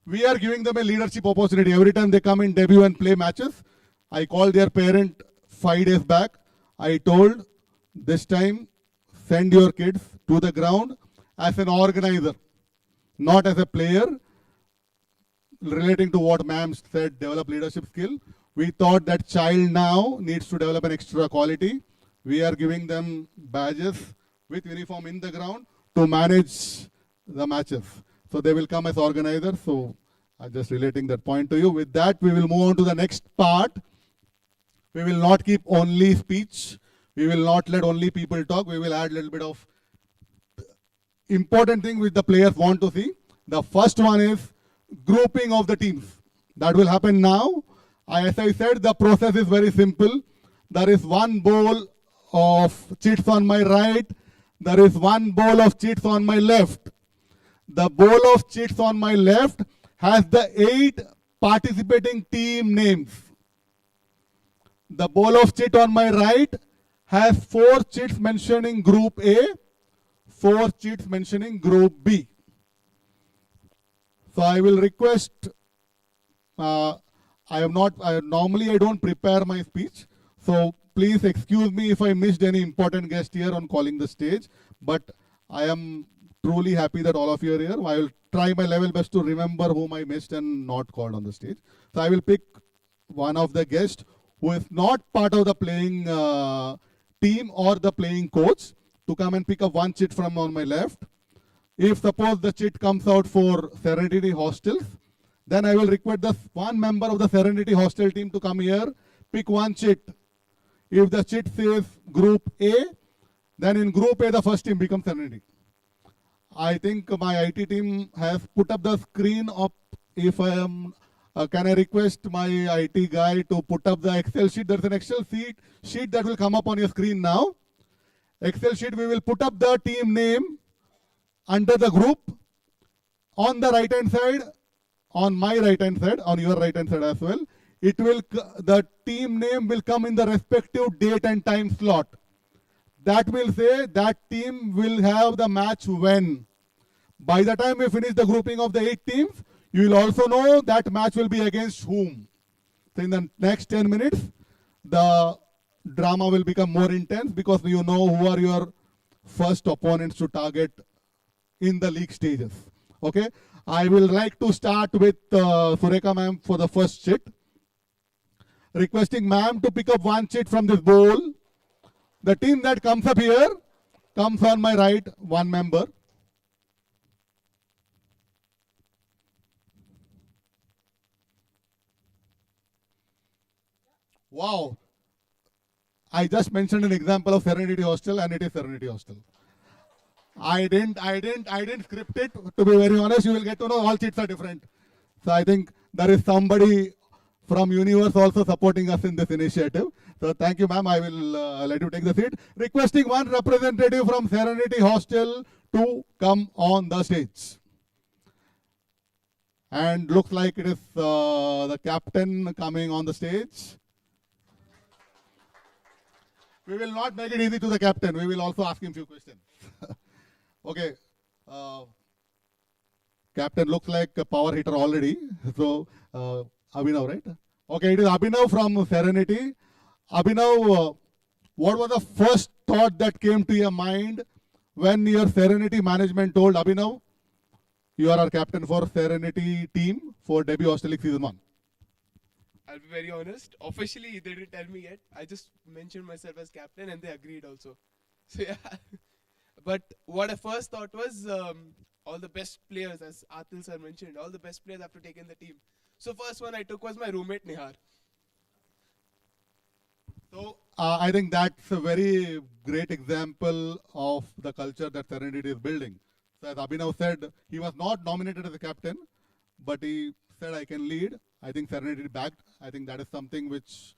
We are giving them a leadership opportunity. Every time they come in debut and play matches, I called their parent 5 days back. I told, this time, send your kids to the ground as an organizer, not as a player. Relating to what ma'am said, develop leadership skill. We thought that child now needs to develop an extra quality. We are giving them badges with uniform in the ground to manage the matches. So they will come as organizers. So I'm just relating that point to you. With that, we will move on to the next part. We will not keep only speech. We will not let only people talk. We will add a little bit of important thing which the players want to see. The first one is grouping of the teams. That will happen now. As I said, the process is very simple. There is one bowl of chits on my right. There is one bowl of chits on my left. The bowl of chits on my left has the 8 participating team names. The bowl of chit on my right has 4 chits mentioning Group A, 4 chits mentioning Group B. So I will request, normally I don't prepare my speech. So please excuse me if I missed any important guest here on calling the stage. But I am truly happy that all of you are here. I will try my level best to remember whom I missed and not called on the stage. So I will pick one of the guests who is not part of the playing team or the playing coach to come and pick up one chit from on my left. If suppose the chit comes out for Serenity Hostels, then I will request the one member of the Serenity Hostel team to come here, pick one chit. If the chit says Group A, then in Group A the first team becomes Serenity. I think my IT team has put up the screen up. If I am, can I request my IT guy to put up the Excel sheet? There's an Excel sheet that will come up on your screen now. Excel sheet, we will put up the team name under the group. On the right hand side, on my right hand side, on your right hand side as well, it will, the team name will come in the respective date and time slot. That will say that team will have the match when. By the time we finish the grouping of the 8 teams, you will also know that match will be against whom. So in the next 10 minutes, the drama will become more intense because you know who are your first opponents to target in the league stages. Okay, I will like to start with Surekha ma'am for the first chit. Requesting ma'am to pick up one chit from this bowl. The team that comes up here comes on my right, one member. Wow. I just mentioned an example of Serenity Hostel and it is Serenity Hostel. I didn't script it. To be very honest, you will get to know all chits are different. So I think there is somebody from Universe also supporting us in this initiative. So thank you, ma'am. I will let you take the seat. Requesting one representative from Serenity Hostel to come on the stage. And looks like it is the captain coming on the stage. We will not make it easy to the captain. We will also ask him a few questions. Okay. Captain looks like a power hitter already. So, Abhinav, right? Okay, it is Abhinav from Serenity. Abhinav, what was the first thought that came to your mind when your Serenity management told Abhinav, you are our captain for Serenity team for debut Hostel League Season 1? I'll be very honest. Officially, they didn't tell me yet. I just mentioned myself as captain and they agreed also. So yeah. But what I first thought was all the best players, as Atul sir mentioned, all the best players have to take in the team. So first one I took was my roommate Nihar. So I think that's a very great example of the culture that Serenity is building. So as Abhinav said, he was not nominated as a captain, but he said I can lead. I think Serenity backed. I think that is something which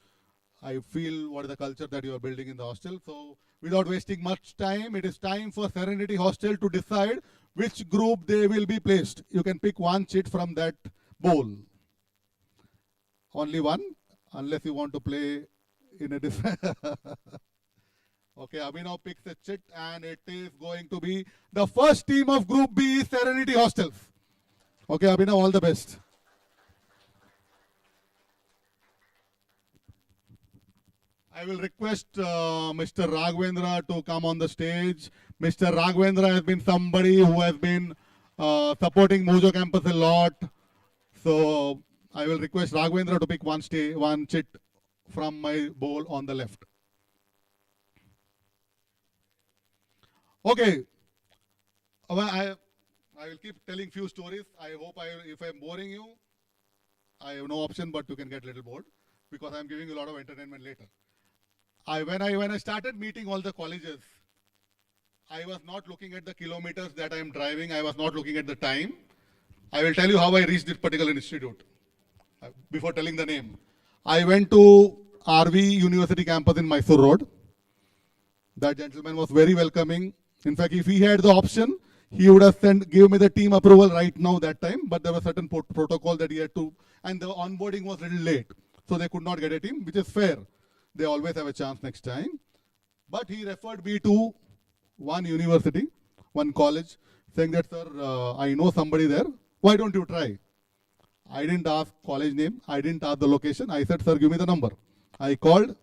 I feel what is the culture that you are building in the hostel. So without wasting much time, it is time for Serenity Hostel to decide which group they will be placed. You can pick one chit from that bowl. Only one, unless you want to play in a different... Okay, Abhinav picks a chit and it is going to be the first team of Group B, Serenity Hostels. Okay, Abhinav, all the best. I will request Mr. Raghavendra to come on the stage. Mr. Raghavendra has been somebody who has been supporting Mojo Campus a lot. So I will request Raghavendra to pick one chit from my bowl on the left. Okay. I will keep telling few stories. I hope if I'm boring you, I have no option but you can get a little bored because I'm giving you a lot of entertainment later. When I started meeting all the colleges, I was not looking at the kilometers that I am driving. I was not looking at the time. I will tell you how I reached this particular institute before telling the name. I went to RV University campus in Mysore Road. That gentleman was very welcoming. In fact, if he had the option, he would have give me the team approval right now that time. But there was certain protocol that he had to, and the onboarding was a little late. So they could not get a team, which is fair. They always have a chance next time. But he referred me to one university, one college, saying that, sir, I know somebody there. Why don't you try? I didn't ask college name. I didn't ask the location. I said, sir, give me the number. I called.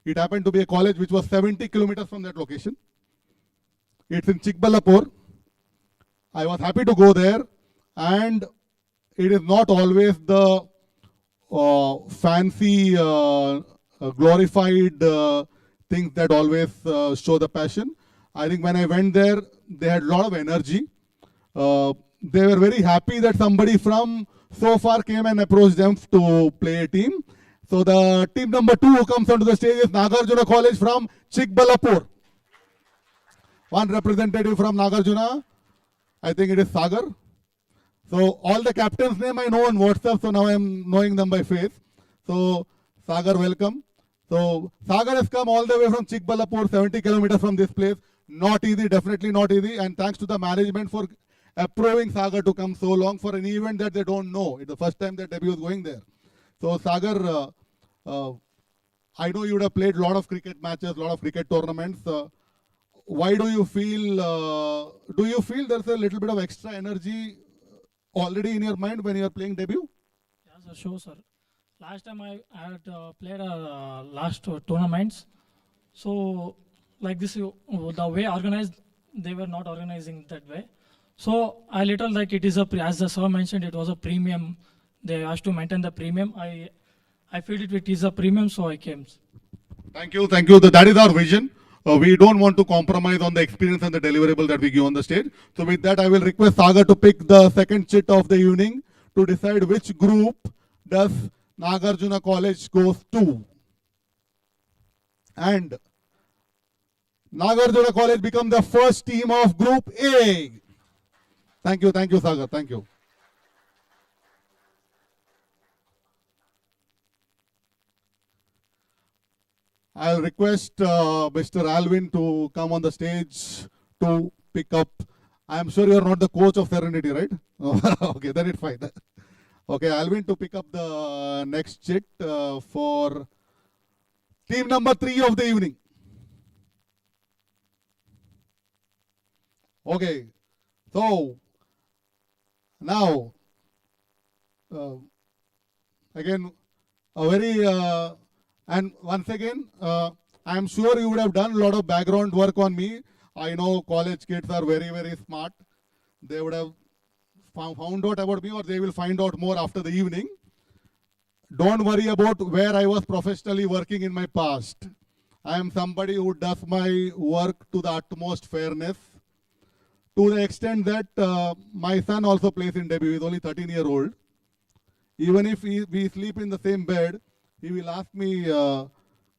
It happened to be a college which was 70 kilometers from that location. It's in Chikbalapur. I was happy to go there. And it is not always the fancy, glorified things that always show the passion. I think when I went there, they had a lot of energy. They were very happy that somebody from so far came and approached them to play a team. So the team number 2 who comes onto the stage is Nagarjuna College from Chikbalapur. One representative from Nagarjuna, I think it is Sagar. So all the captains' name I know on WhatsApp, so now I am knowing them by face. So Sagar, welcome. So Sagar has come all the way from Chikbalapur, 70 kilometers from this place. Not easy, definitely not easy. And thanks to the management for approving Sagar to come so long for an event that they don't know. It's the first time that debut is going there. So Sagar, I know you would have played a lot of cricket matches, a lot of cricket tournaments. Why do you feel there's a little bit of extra energy already in your mind when you are playing debut? Yeah, sir, sure, sir. Last time I had played last tournaments. So like this, the way organized, they were not organizing that way. So I little like it is as the sir mentioned, it was a premium. They asked to maintain the premium. I feel it is a premium, so I came. Thank you, thank you. That is our vision. We don't want to compromise on the experience and the deliverable that we give on the stage. So with that, I will request Sagar to pick the second chit of the evening to decide which group does Nagarjuna College goes to. And Nagarjuna College become the first team of Group A. Thank you, Sagar, thank you. I'll request Mr. Alvin to come on the stage to pick up. I'm sure you're not the coach of Serenity, right? Okay, then it's fine. Okay, Alvin to pick up the next chit for team number 3 of the evening. Okay, so now again a very and once again, I am sure you would have done a lot of background work on me. I know college kids are very, very smart. They would have found out about me or they will find out more after the evening. Don't worry about where I was professionally working in my past. I am somebody who does my work to the utmost fairness. To the extent that my son also plays in debut. He's only 13-year-old. Even if we sleep in the same bed, he will ask me,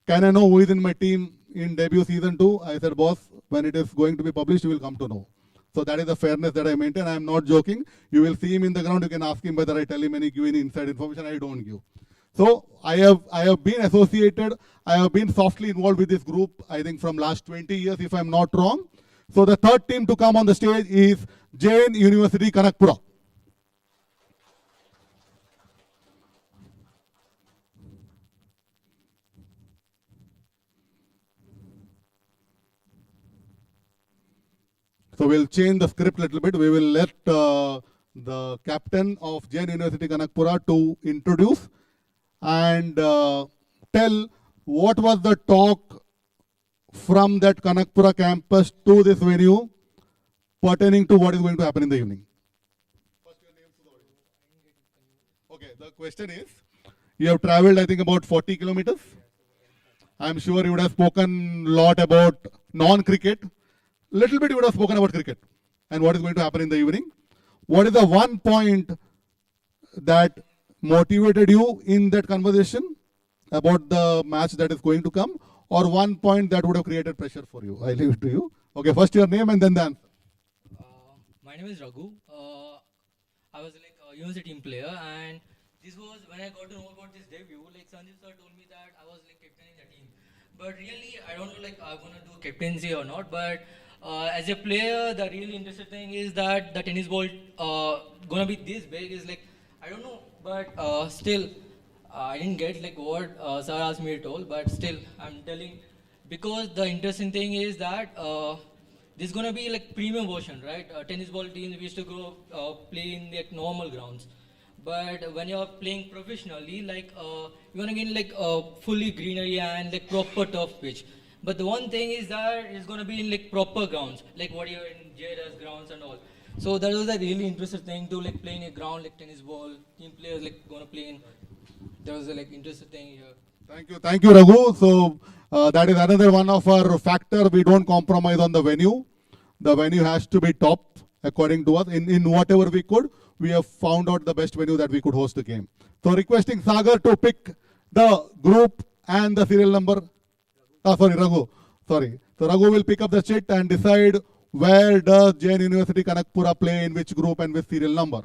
can I know who is in my team in debut season 2? I said, boss, when it is going to be published, you will come to know. So that is the fairness that I maintain. I am not joking. You will see him in the ground. You can ask him whether I tell him give any inside information. I don't give. So I have been associated. I have been softly involved with this group, I think from last 20 years, if I'm not wrong. So the third team to come on the stage is Jain University, Kanakpura. we'll change the script a little bit. We will let the captain of Jain University Kanakpura to introduce and tell what was the talk from that Kanakpura campus to this venue pertaining to what is going to happen in the evening. Okay, the question is, you have traveled, I think, about 40 kilometers. I'm sure you would have spoken a lot about non-cricket. Little bit you would have spoken about cricket and what is going to happen in the evening. What is the one point that motivated you in that conversation about the match that is going to come, or one point that would have created pressure for you? I leave it to you. Okay, first your name and then the answer. My name is Raghu. I was like a university team player, and this was when I got to know about this debut. Like Sandeep sir told me that I was like captain in the team, but really I don't know like I'm gonna do captaincy or not. But as a player, the really interesting thing is that the tennis ball gonna be this big is like I don't know, but still I didn't get like what sir asked me to tell, but still I'm telling because the interesting thing is that. This is gonna be like premium version, right? Tennis ball teams we used to go play in like normal grounds, but when you're playing professionally, like you're gonna get like fully greenery and like proper turf pitch. But the one thing is that it's gonna be in like proper grounds, like what you're in JRS grounds and all. So that was a really interesting thing to like play in a ground like tennis ball. Team players like gonna play in. There was a like interesting thing here. Thank you, Raghu. So that is another one of our factor. We don't compromise on the venue. The venue has to be top according to us. In whatever we could, we have found out the best venue that we could host the game. So requesting Sagar to pick the group and the serial number. Raghu. Sorry. So Raghu will pick up the chit and decide where does Jain University Kanakpura play, in which group and which serial number.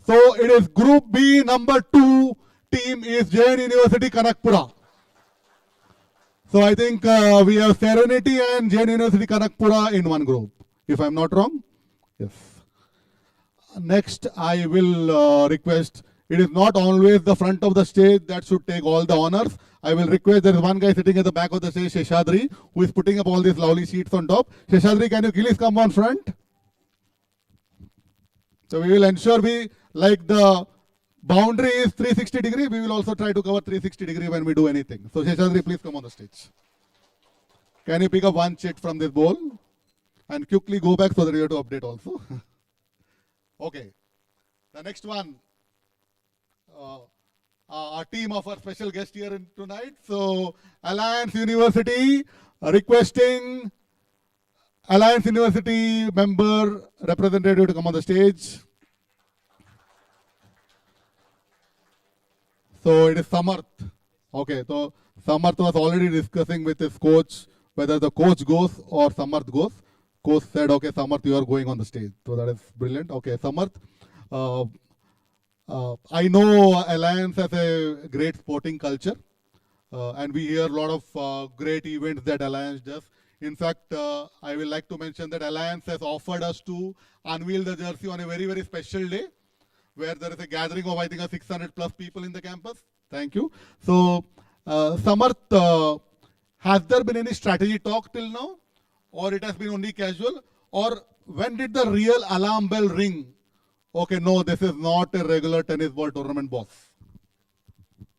So it is Group B, number 2 team is Jain University Kanakpura. So I think we have Serenity and Jain University Kanakpura in one group, if I'm not wrong. Yes. Next, I will request, it is not always the front of the stage that should take all the honors. I will request, there is one guy sitting at the back of the stage, Sheshadri, who is putting up all these lovely sheets on top. Sheshadri, can you please come on front? So we will ensure we, like the boundary is 360 degree, we will also try to cover 360 degree when we do anything. So Sheshadri, please come on the stage. Can you pick up one chit from this bowl and quickly go back so that you have to update also. Okay. The next one, our team of our special guest here tonight. So Alliance University requesting Alliance University member representative to come on the stage. So it is Samarth. Okay, so Samarth was already discussing with his coach whether the coach goes or Samarth goes. Coach said, okay, Samarth, you are going on the stage. So that is brilliant. Okay, Samarth. I know Alliance has a great sporting culture. And we hear a lot of great events that Alliance does. In fact, I will like to mention that Alliance has offered us to unveil the jersey on a very, very special day, where there is a gathering of, I think, 600 plus people in the campus. Thank you. So, Samarth, has there been any strategy talk till now? Or it has been only casual? Or when did the real alarm bell ring? Okay, no, this is not a regular tennis ball tournament, boss.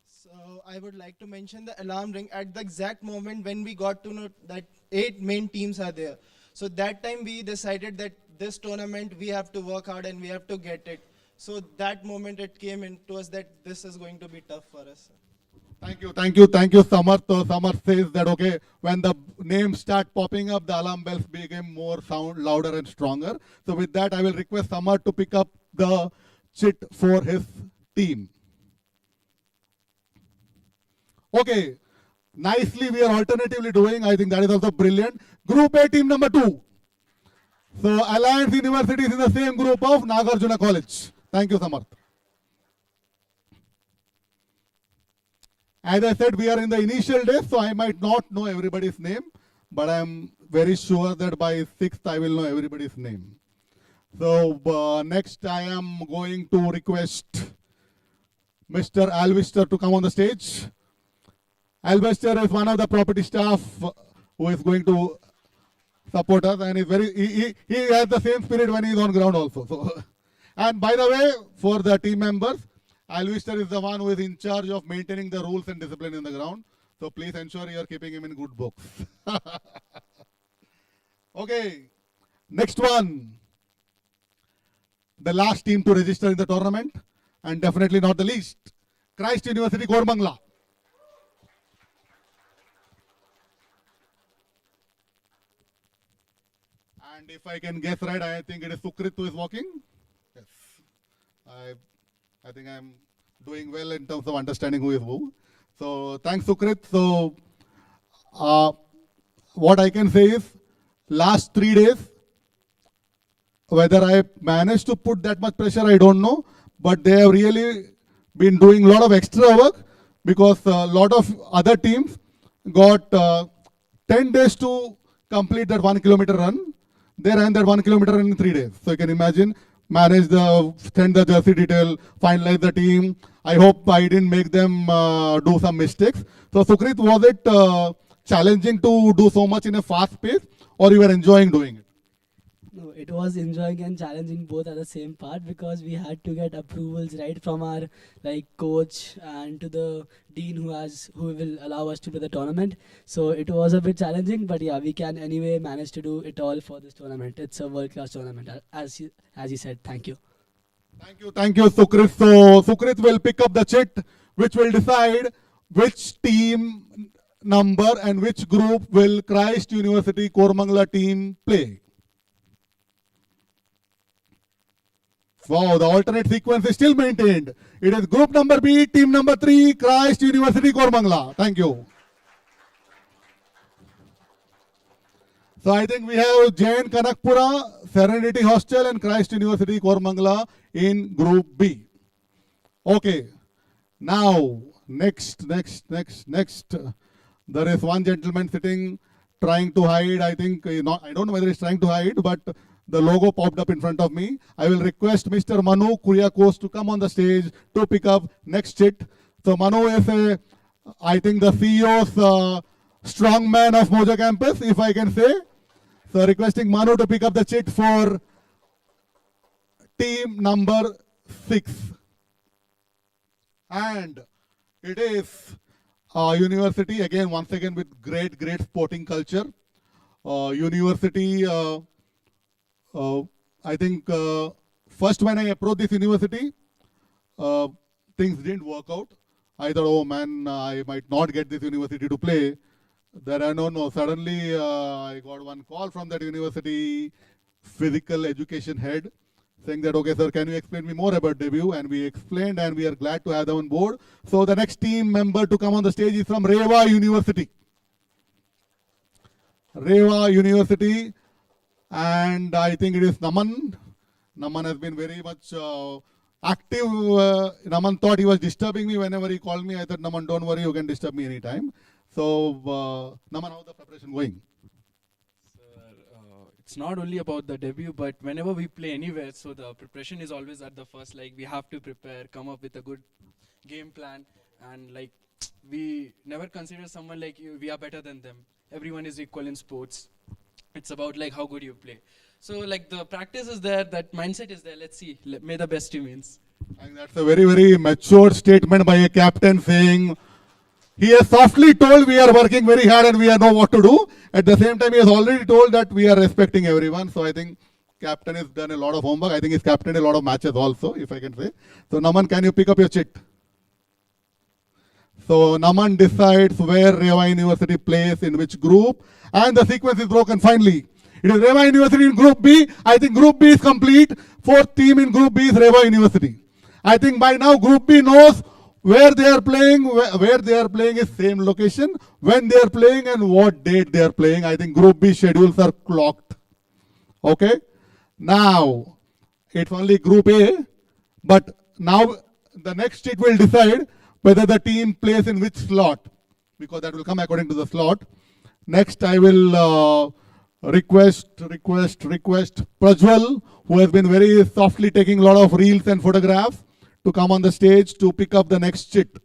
So, I would like to mention the alarm ring at the exact moment when we got to know that 8 main teams are there. So, that time we decided that this tournament we have to work hard and we have to get it. So that moment it came into us that this is going to be tough for us. Thank you, Samarth. So Samarth says that, okay, when the names start popping up, the alarm bells became more louder and stronger. So with that, I will request Samarth to pick up the chit for his team. Okay, nicely we are alternatively doing. I think that is also brilliant. Group A, team number 2. So Alliance University is in the same group of Nagarjuna College. Thank you, Samarth. As I said, we are in the initial days, so I might not know everybody's name, but I am very sure that by 6th I will know everybody's name. So next I am going to request Mr. Alvister to come on the stage. Alvister is one of the property staff who is going to support us, and he has the same spirit when he's on ground also. So, and by the way, for the team members, Alvister is the one who is in charge of maintaining the rules and discipline in the ground. So please ensure you are keeping him in good books. Okay, next one. The last team to register in the tournament, and definitely not the least, Christ University Koramangala. And if I can guess right, I think it is Sukrit who is walking. Yes. I think I'm doing well in terms of understanding who is who. So thanks, Sukrit. So what I can say is, last 3 days, whether I managed to put that much pressure, I don't know. But they have really been doing a lot of extra work, because a lot of other teams got 10 days to complete that 1 kilometer run. They ran that 1 kilometer run in 3 days. So you can imagine, send the jersey detail, finalize the team. I hope I didn't make them do some mistakes. So Sukrit, was it challenging to do so much in a fast pace, or you were enjoying doing it? No, it was enjoying and challenging both at the same part, because we had to get approvals right from our coach and to the dean who will allow us to do the tournament. So it was a bit challenging, but yeah, we can anyway manage to do it all for this tournament. It's a world-class tournament, as you said. Thank you. Thank you, Sukrit. So Sukrit will pick up the chit, which will decide which team number and which group will Christ University Koramangala team play. Wow, the alternate sequence is still maintained. It is group number B, team number 3, Christ University Koramangala. Thank you. So I think we have Jain Kanakpura, Serenity Hostel, and Christ University Koramangala in group B. Okay. Now, next. There is one gentleman sitting, trying to hide. I think, I don't know whether he's trying to hide, but the logo popped up in front of me. I will request Mr. Manu Kuriakos to come on the stage to pick up next chit. So Manu is I think the CEO's strong man of Moja campus, if I can say. So requesting Manu to pick up the chit for team number 6. And it is university, again, once again with great sporting culture. University, I think first when I approached this university, things didn't work out. I thought, oh man, I might not get this university to play. No. Suddenly, I got one call from that university physical education head saying that, okay, sir, can you explain me more about debut? And we explained, and we are glad to have them on board. So the next team member to come on the stage is from Rewa University. Rewa University. And I think it is Naman. Naman has been very much active. Naman thought he was disturbing me whenever he called me. I thought, Naman, don't worry, you can disturb me anytime. So, Naman, how's the preparation going? It's not only about the debut, but whenever we play anywhere, so the preparation is always at the first. Like, we have to prepare, come up with a good game plan, and like, we never consider someone like you, we are better than them. Everyone is equal in sports. It's about like how good you play. So like the practice is there, that mindset is there. Let's see, may the best team wins. And that's a very mature statement by a captain, saying he has softly told we are working very hard and we know what to do. At the same time, he has already told that we are respecting everyone. So I think captain has done a lot of homework. I think he's captained a lot of matches also, if I can say. So Naman, can you pick up your chit? So Naman decides where Rewa University plays, in which group, and the sequence is broken finally. It is Rewa University in group B. I think group B is complete. 4th team in group B is Rewa University. I think by now group B knows where they are playing, where they are playing is same location, when they are playing and what date they are playing. I think group B schedules are clocked. Okay. Now, it's only group A, but now the next sheet will decide whether the team plays in which slot, because that will come according to the slot. Next, I will request Prajwal, who has been very softly taking a lot of reels and photographs, to come on the stage to pick up the next chit.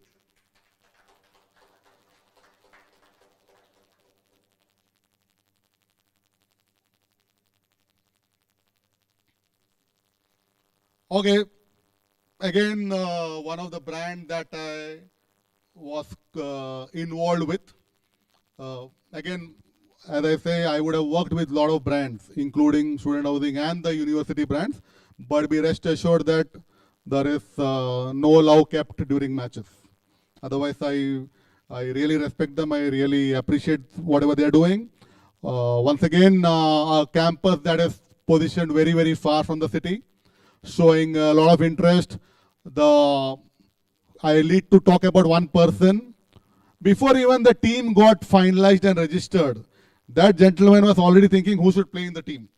Okay, again, one of the brand that I was involved with. Again, as I say, I would have worked with a lot of brands, including student housing and the university brands, but be rest assured that there is no love kept during matches. Otherwise, I really respect them. I really appreciate whatever they are doing. Once again, a campus that is positioned very, very far from the city, showing a lot of interest. I need to talk about one person. Before even the team got finalized and registered, that gentleman was already thinking who should play in the team.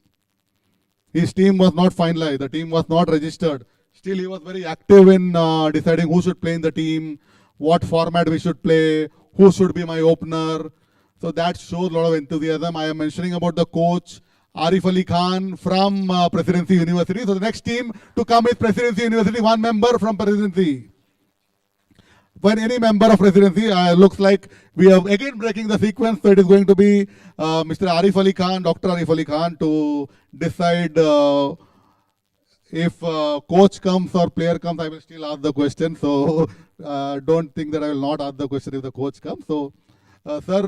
His team was not finalized, the team was not registered. Still, he was very active in deciding who should play in the team, what format we should play, who should be my opener. So that shows a lot of enthusiasm. I am mentioning about the coach, Arif Ali Khan from Presidency University. So the next team to come is Presidency University, one member from Presidency. When any member of Presidency, looks like we are again breaking the sequence. So it is going to be Mr. Arif Ali Khan, Dr. Arif Ali Khan to decide if coach comes or player comes. I will still ask the question. So don't think that I will not ask the question if the coach comes. So sir,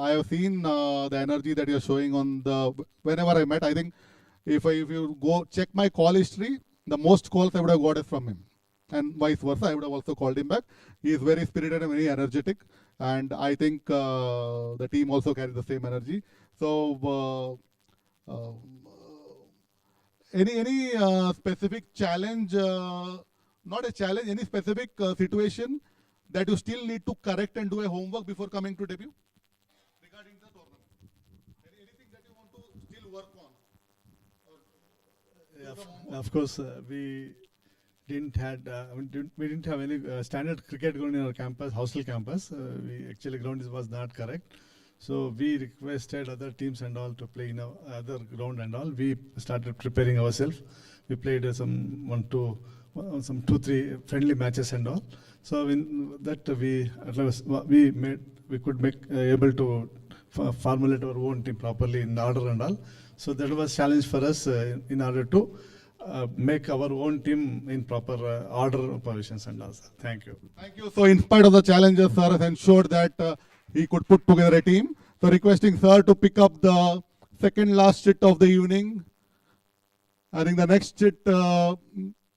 I have seen the energy that you are showing on the, whenever I met, I think if you go check my call history, the most calls I would have got is from him. And vice versa, I would have also called him back. He is very spirited and very energetic. And I think the team also carries the same energy. So any specific challenge, not a challenge, any specific situation that you still need to correct and do a homework before coming to debut regarding the tournament? Anything that you want to still work on? Yeah, of course, we didn't have any standard cricket ground in our campus, hostel campus. We actually ground was not correct. So we requested other teams and all to play in our other ground and all. We started preparing ourselves. We played some 2-3 friendly matches and all. So in that we could make able to formulate our own team properly in order and all. So that was challenge for us in order to make our own team in proper order positions and all. Thank you. Thank you. So in spite of the challenges, sir has ensured that he could put together a team. So requesting sir to pick up the second last chit of the evening. I think the next chit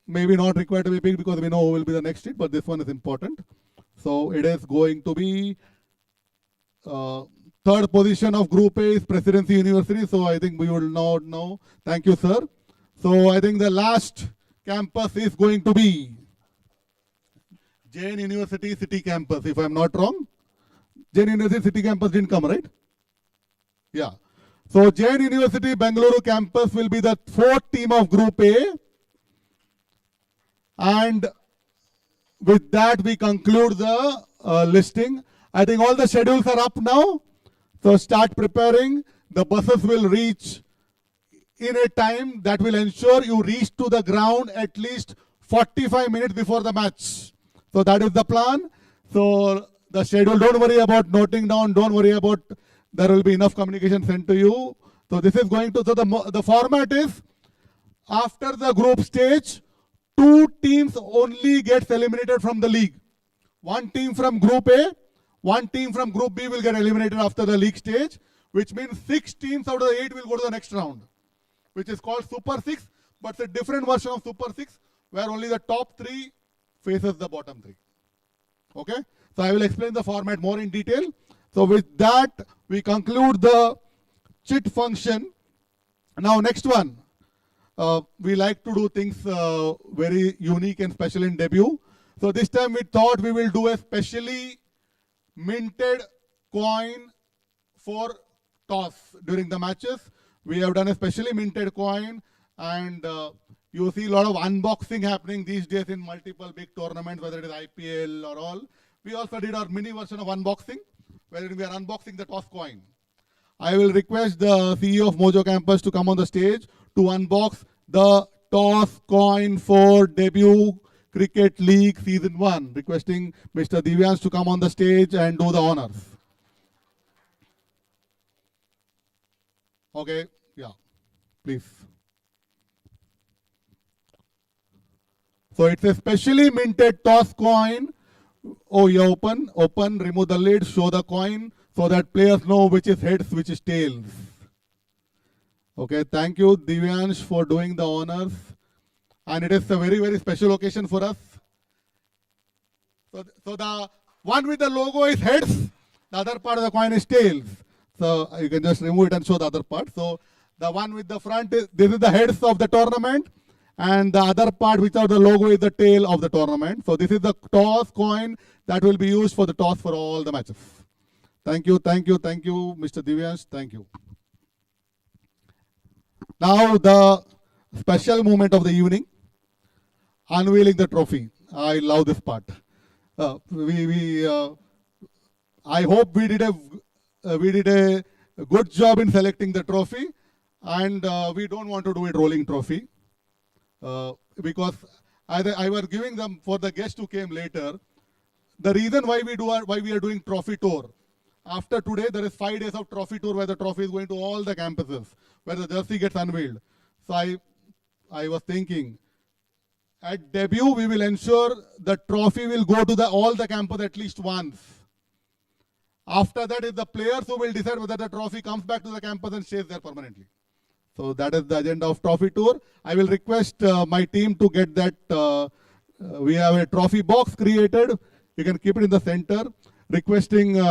maybe not required to be picked because we know who will be the next chit, but this one is important. So it is going to be third position of Group A is Presidency University. So I think we will now know. Thank you, sir. So I think the last campus is going to be Jain University City Campus, if I'm not wrong. Jain University City Campus didn't come, right? Yeah. So Jain University Bengaluru Campus will be the fourth team of Group A. And with that, we conclude the listing. I think all the schedules are up now. So start preparing. The buses will reach in a time that will ensure you reach to the ground at least 45 minutes before the match. So that is the plan. So the schedule, don't worry about noting down. Don't worry about, there will be enough communication sent to you. So this is going to, so the format is, after the group stage, 2 teams only gets eliminated from the league. One team from Group A, one team from Group B will get eliminated after the league stage, which means 6 teams out of the 8 will go to the next round, which is called Super 6, but it's a different version of Super 6, where only the top 3 faces the bottom 3. Okay? So I will explain the format more in detail. So with that, we conclude the chit function. Now next one. We like to do things very unique and special in debut. So this time we thought we will do a specially minted coin for toss during the matches. We have done a specially minted coin, and you see a lot of unboxing happening these days in multiple big tournaments, whether it is IPL or all. We also did our mini version of unboxing, where we are unboxing the toss coin. I will request the CEO of Mojo Campus to come on the stage to unbox the toss coin for debut Cricket League Season 1. Requesting Mr. Divyansh to come on the stage and do the honors. Okay, yeah, please. So it's a specially minted toss coin. Oh, you open, remove the lid, show the coin so that players know which is heads, which is tails. Okay, thank you, Divyansh, for doing the honors. And it is a very, very special occasion for us. So the one with the logo is heads, the other part of the coin is tails. So you can just remove it and show the other part. So the one with the front is, this is the heads of the tournament. And the other part without the logo is the tail of the tournament. So this is the toss coin that will be used for the toss for all the matches. Thank you, Mr. Divyansh. Thank you. Now the special moment of the evening, unveiling the trophy. I love this part. I hope we did a good job in selecting the trophy, and we don't want to do it rolling trophy. Because I was giving them for the guests who came later. The reason why we are doing trophy tour. After today, there is 5 days of trophy tour where the trophy is going to all the campuses, where the jersey gets unveiled. So I was thinking, at debut, we will ensure the trophy will go to all the campus at least once. After that, it's the players who will decide whether the trophy comes back to the campus and stays there permanently. So that is the agenda of trophy tour. I will request my team to get that. We have a trophy box created. You can keep it in the center. Requesting this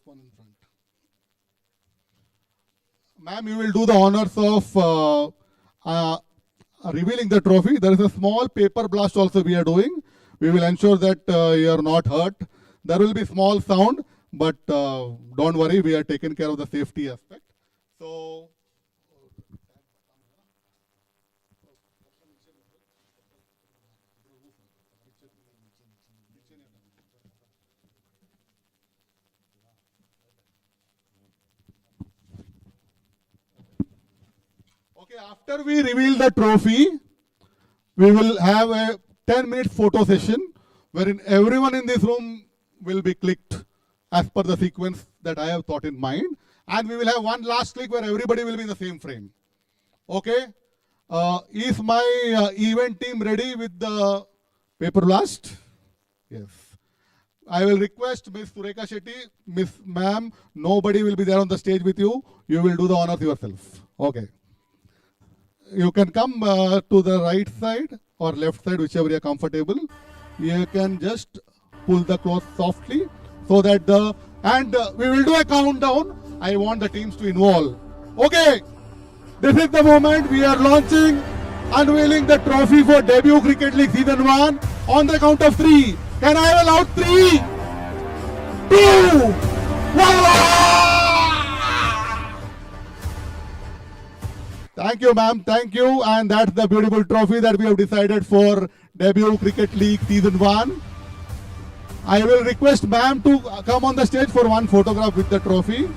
one in front. Ma'am, you will do the honors of revealing the trophy. There is a small paper blast also we are doing. We will ensure that you are not hurt. There will be small sound, but don't worry, we are taking care of the safety aspect. So, okay, after we reveal the trophy, we will have a 10-minute photo session wherein everyone in this room will be clicked as per the sequence that I have thought in mind. And we will have one last click where everybody will be in the same frame. Okay? Is my event team ready with the paper blast? Yes. I will request Ms. Sureka Shetty, Ms. Ma'am, nobody will be there on the stage with you. You will do the honors yourself. Okay. You can come to the right side or left side, whichever you are comfortable. You can just pull the cloth softly so that we will do a countdown. I want the teams to involve. Okay, this is the moment we are launching, unveiling the trophy for debut Cricket League Season 1 on the count of 3. Can I have a loud 3, 2, 1? Thank you, ma'am. Thank you. And that's the beautiful trophy that we have decided for debut Cricket League Season 1. I will request ma'am to come on the stage for one photograph with the trophy.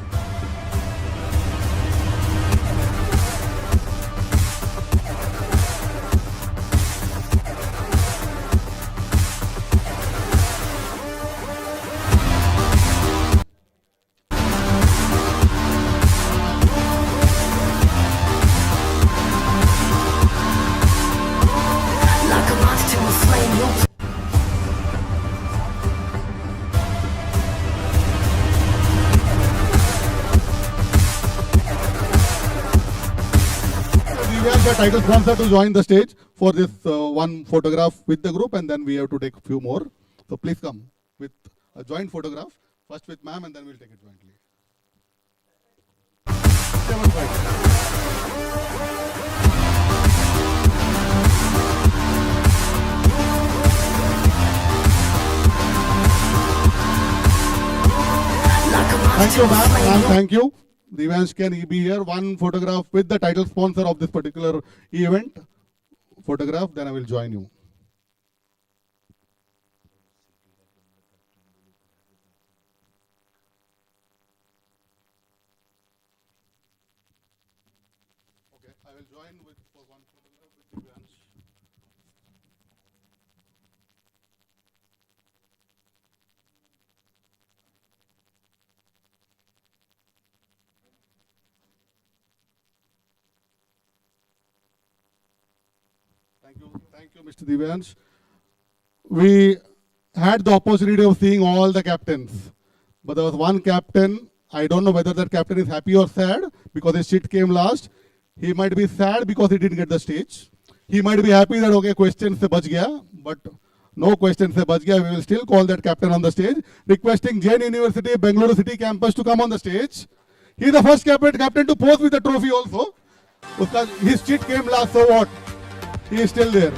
We have the title sponsor to join the stage for this one photograph with the group, and then we have to take a few more. So please come with a joint photograph, first with ma'am and then we'll take it jointly. Thank you, ma'am. Thank you. Divyansh, can be here? One photograph with the title sponsor of this particular event. Photograph, then I will join you. Okay, I will join for one photograph with Divyansh. Thank you, Mr. Divyansh. We had the opportunity of seeing all the captains, but there was one captain. I don't know whether that captain is happy or sad because his shit came last. He might be sad because he didn't get the stage. He might be happy that okay, question se bach gaya, but no question se bach gaya. We will still call that captain on the stage, requesting Jain University, Bengaluru City campus to come on the stage. He is the first captain to pose with the trophy also. His shit came last, so what? He is still there.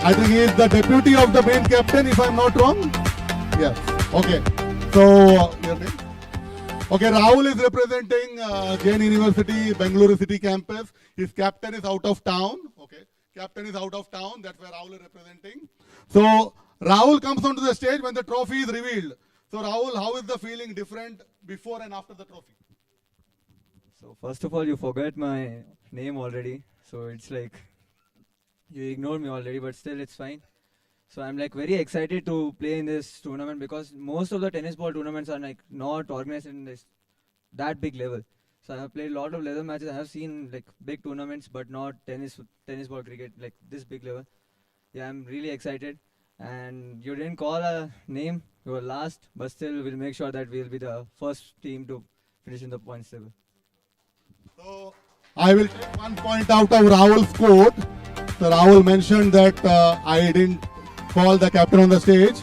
I think he is the deputy of the main captain, if I'm not wrong. Yes. Okay. So, your name? Okay, Rahul is representing Jain University, Bengaluru City campus. His captain is out of town. Okay. Captain is out of town. That's where Rahul is representing. So, Rahul comes onto the stage when the trophy is revealed. So, Rahul, how is the feeling different before and after the trophy? So, first of all, you forgot my name already. So, it's like you ignored me already, but still it's fine. So I'm like very excited to play in this tournament because most of the tennis ball tournaments are like not organized in this that big level. So I have played a lot of leather matches. I have seen like big tournaments, but not tennis ball cricket like this big level. Yeah, I'm really excited. And you didn't call a name. You were last, but still we'll make sure that we'll be the first team to finish in the points table. So I will take 1 point out of Rahul's quote. So Rahul mentioned that I didn't call the captain on the stage,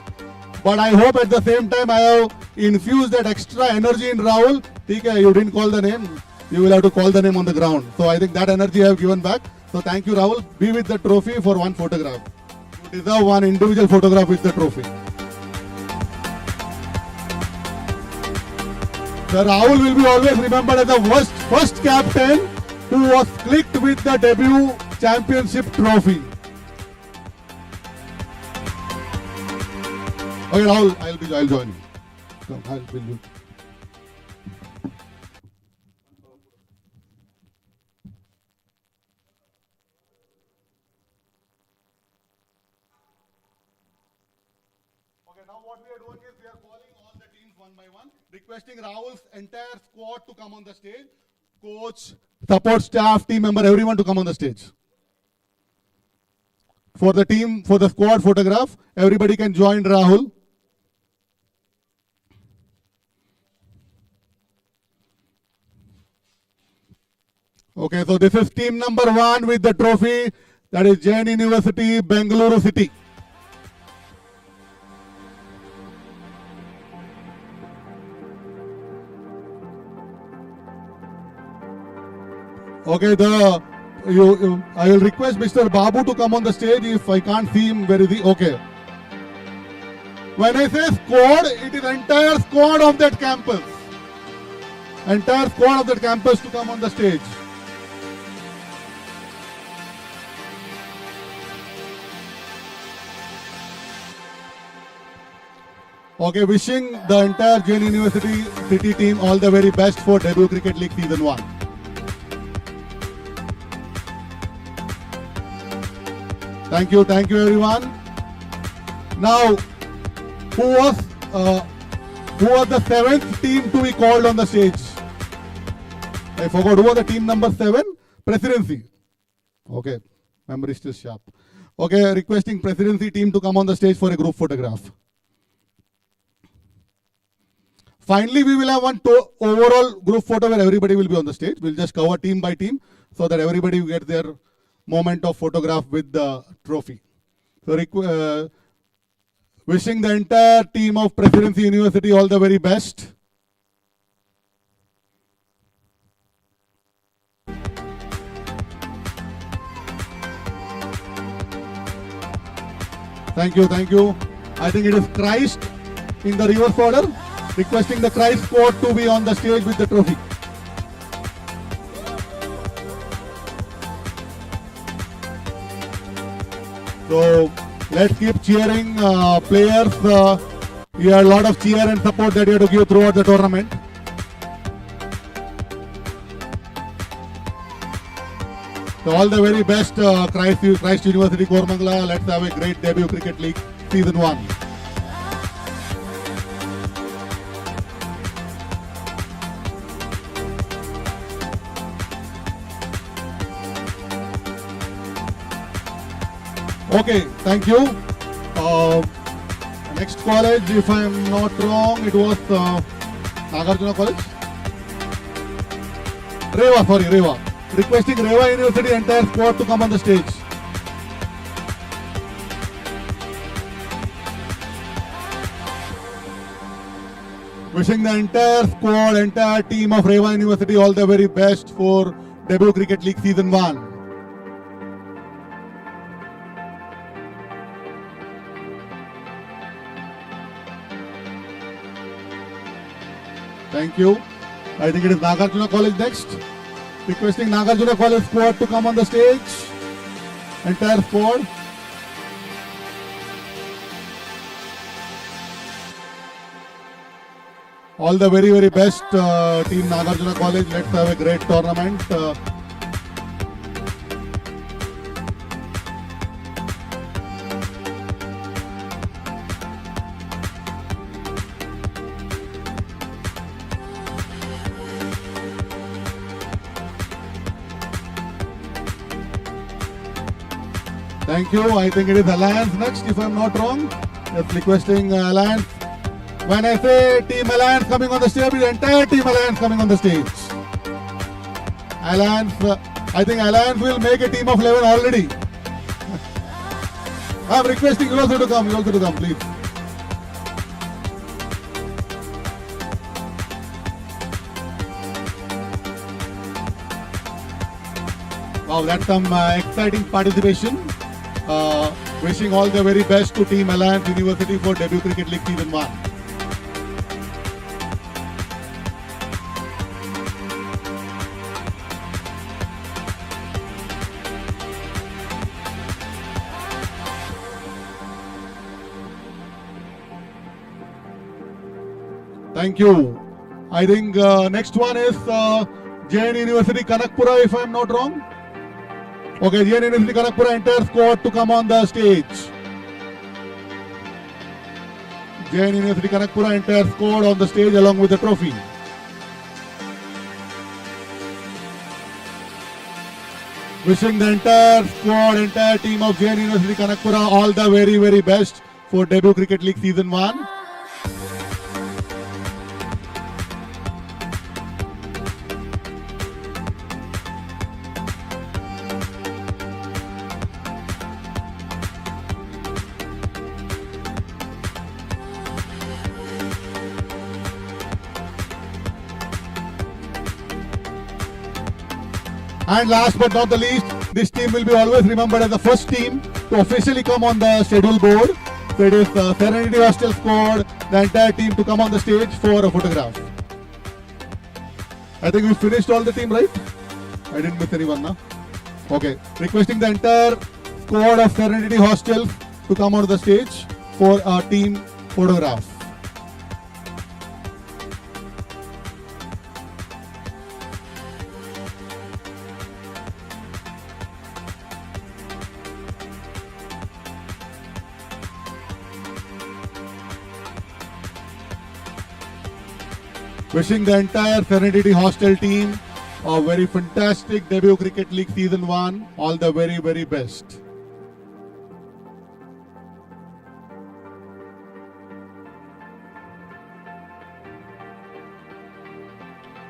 but I hope at the same time I have infused that extra energy in Rahul. Okay, you didn't call the name, you will have to call the name on the ground. So I think that energy I have given back. So thank you, Rahul. Be with the trophy for one photograph. You deserve one individual photograph with the trophy. So Rahul will be always remembered as the first captain who was clicked with the debut championship trophy. Okay, Rahul, I'll join you. Come, I'll join you. Okay, now what we are doing is we are calling all the teams one by one, requesting Rahul's entire squad to come on the stage. Coach, support staff, team member, everyone to come on the stage. For the team, for the squad photograph, everybody can join Rahul. Okay, so this is team number 1 with the trophy. That is Jain University, Bengaluru City. Okay, I will request Mr. Babu to come on the stage if I can't see him. Where is he? Okay. When I say squad, it is entire squad of that campus. Entire squad of that campus to come on the stage. Okay, wishing the entire Jain University City team all the very best for debut Cricket League Season 1. Thank you everyone. Now, who was the 7th team to be called on the stage? I forgot. Who was the team number 7? Presidency. Okay, memory still sharp. Okay, requesting Presidency team to come on the stage for a group photograph. Finally, we will have one overall group photo where everybody will be on the stage. We'll just cover team by team so that everybody will get their moment of photograph with the trophy. So wishing the entire team of Presidency University all the very best. Thank you. I think it is Christ in the reverse order. Requesting the Christ squad to be on the stage with the trophy. So let's keep cheering players. You have a lot of cheer and support that you have to give throughout the tournament. So all the very best, Christ University Koramangala. Let's have a great debut Cricket League Season 1. Okay, thank you. Next college, if I am not wrong, it was Nagarjuna College. Reva. Requesting Reva University entire squad to come on the stage. Wishing the entire squad, entire team of Reva University all the very best for debut Cricket League Season 1. Thank you. I think it is Nagarjuna College next. Requesting Nagarjuna College squad to come on the stage. Entire squad. All the very, very best team Nagarjuna College. Let's have a great tournament. Thank you. I think it is Alliance next, if I'm not wrong. Just requesting Alliance. When I say Team Alliance coming on the stage, the entire Team Alliance coming on the stage. Alliance, I think Alliance will make a team of 11 already. I'm requesting you also to come, please. Wow, that's some exciting participation. Wishing all the very best to Team Alliance University for debut Cricket League Season 1. Thank you. I think next one is Jain University Kanakpura, if I am not wrong. Okay, Jain University Kanakpura entire squad to come on the stage. Jain University Kanakpura entire squad on the stage along with the trophy. Wishing the entire squad, entire team of Jain University Kanakpura all the very, very best for debut Cricket League Season 1. And last but not the least, this team will be always remembered as the first team to officially come on the schedule board. So it is Serenity Hostel squad, the entire team to come on the stage for a photograph. I think we finished all the team, right? I didn't miss anyone, now. Okay. Requesting the entire squad of Serenity Hostels to come on the stage for a team photograph. Wishing the entire Serenity Hostel team a very fantastic debut Cricket League Season 1. All the very, very best.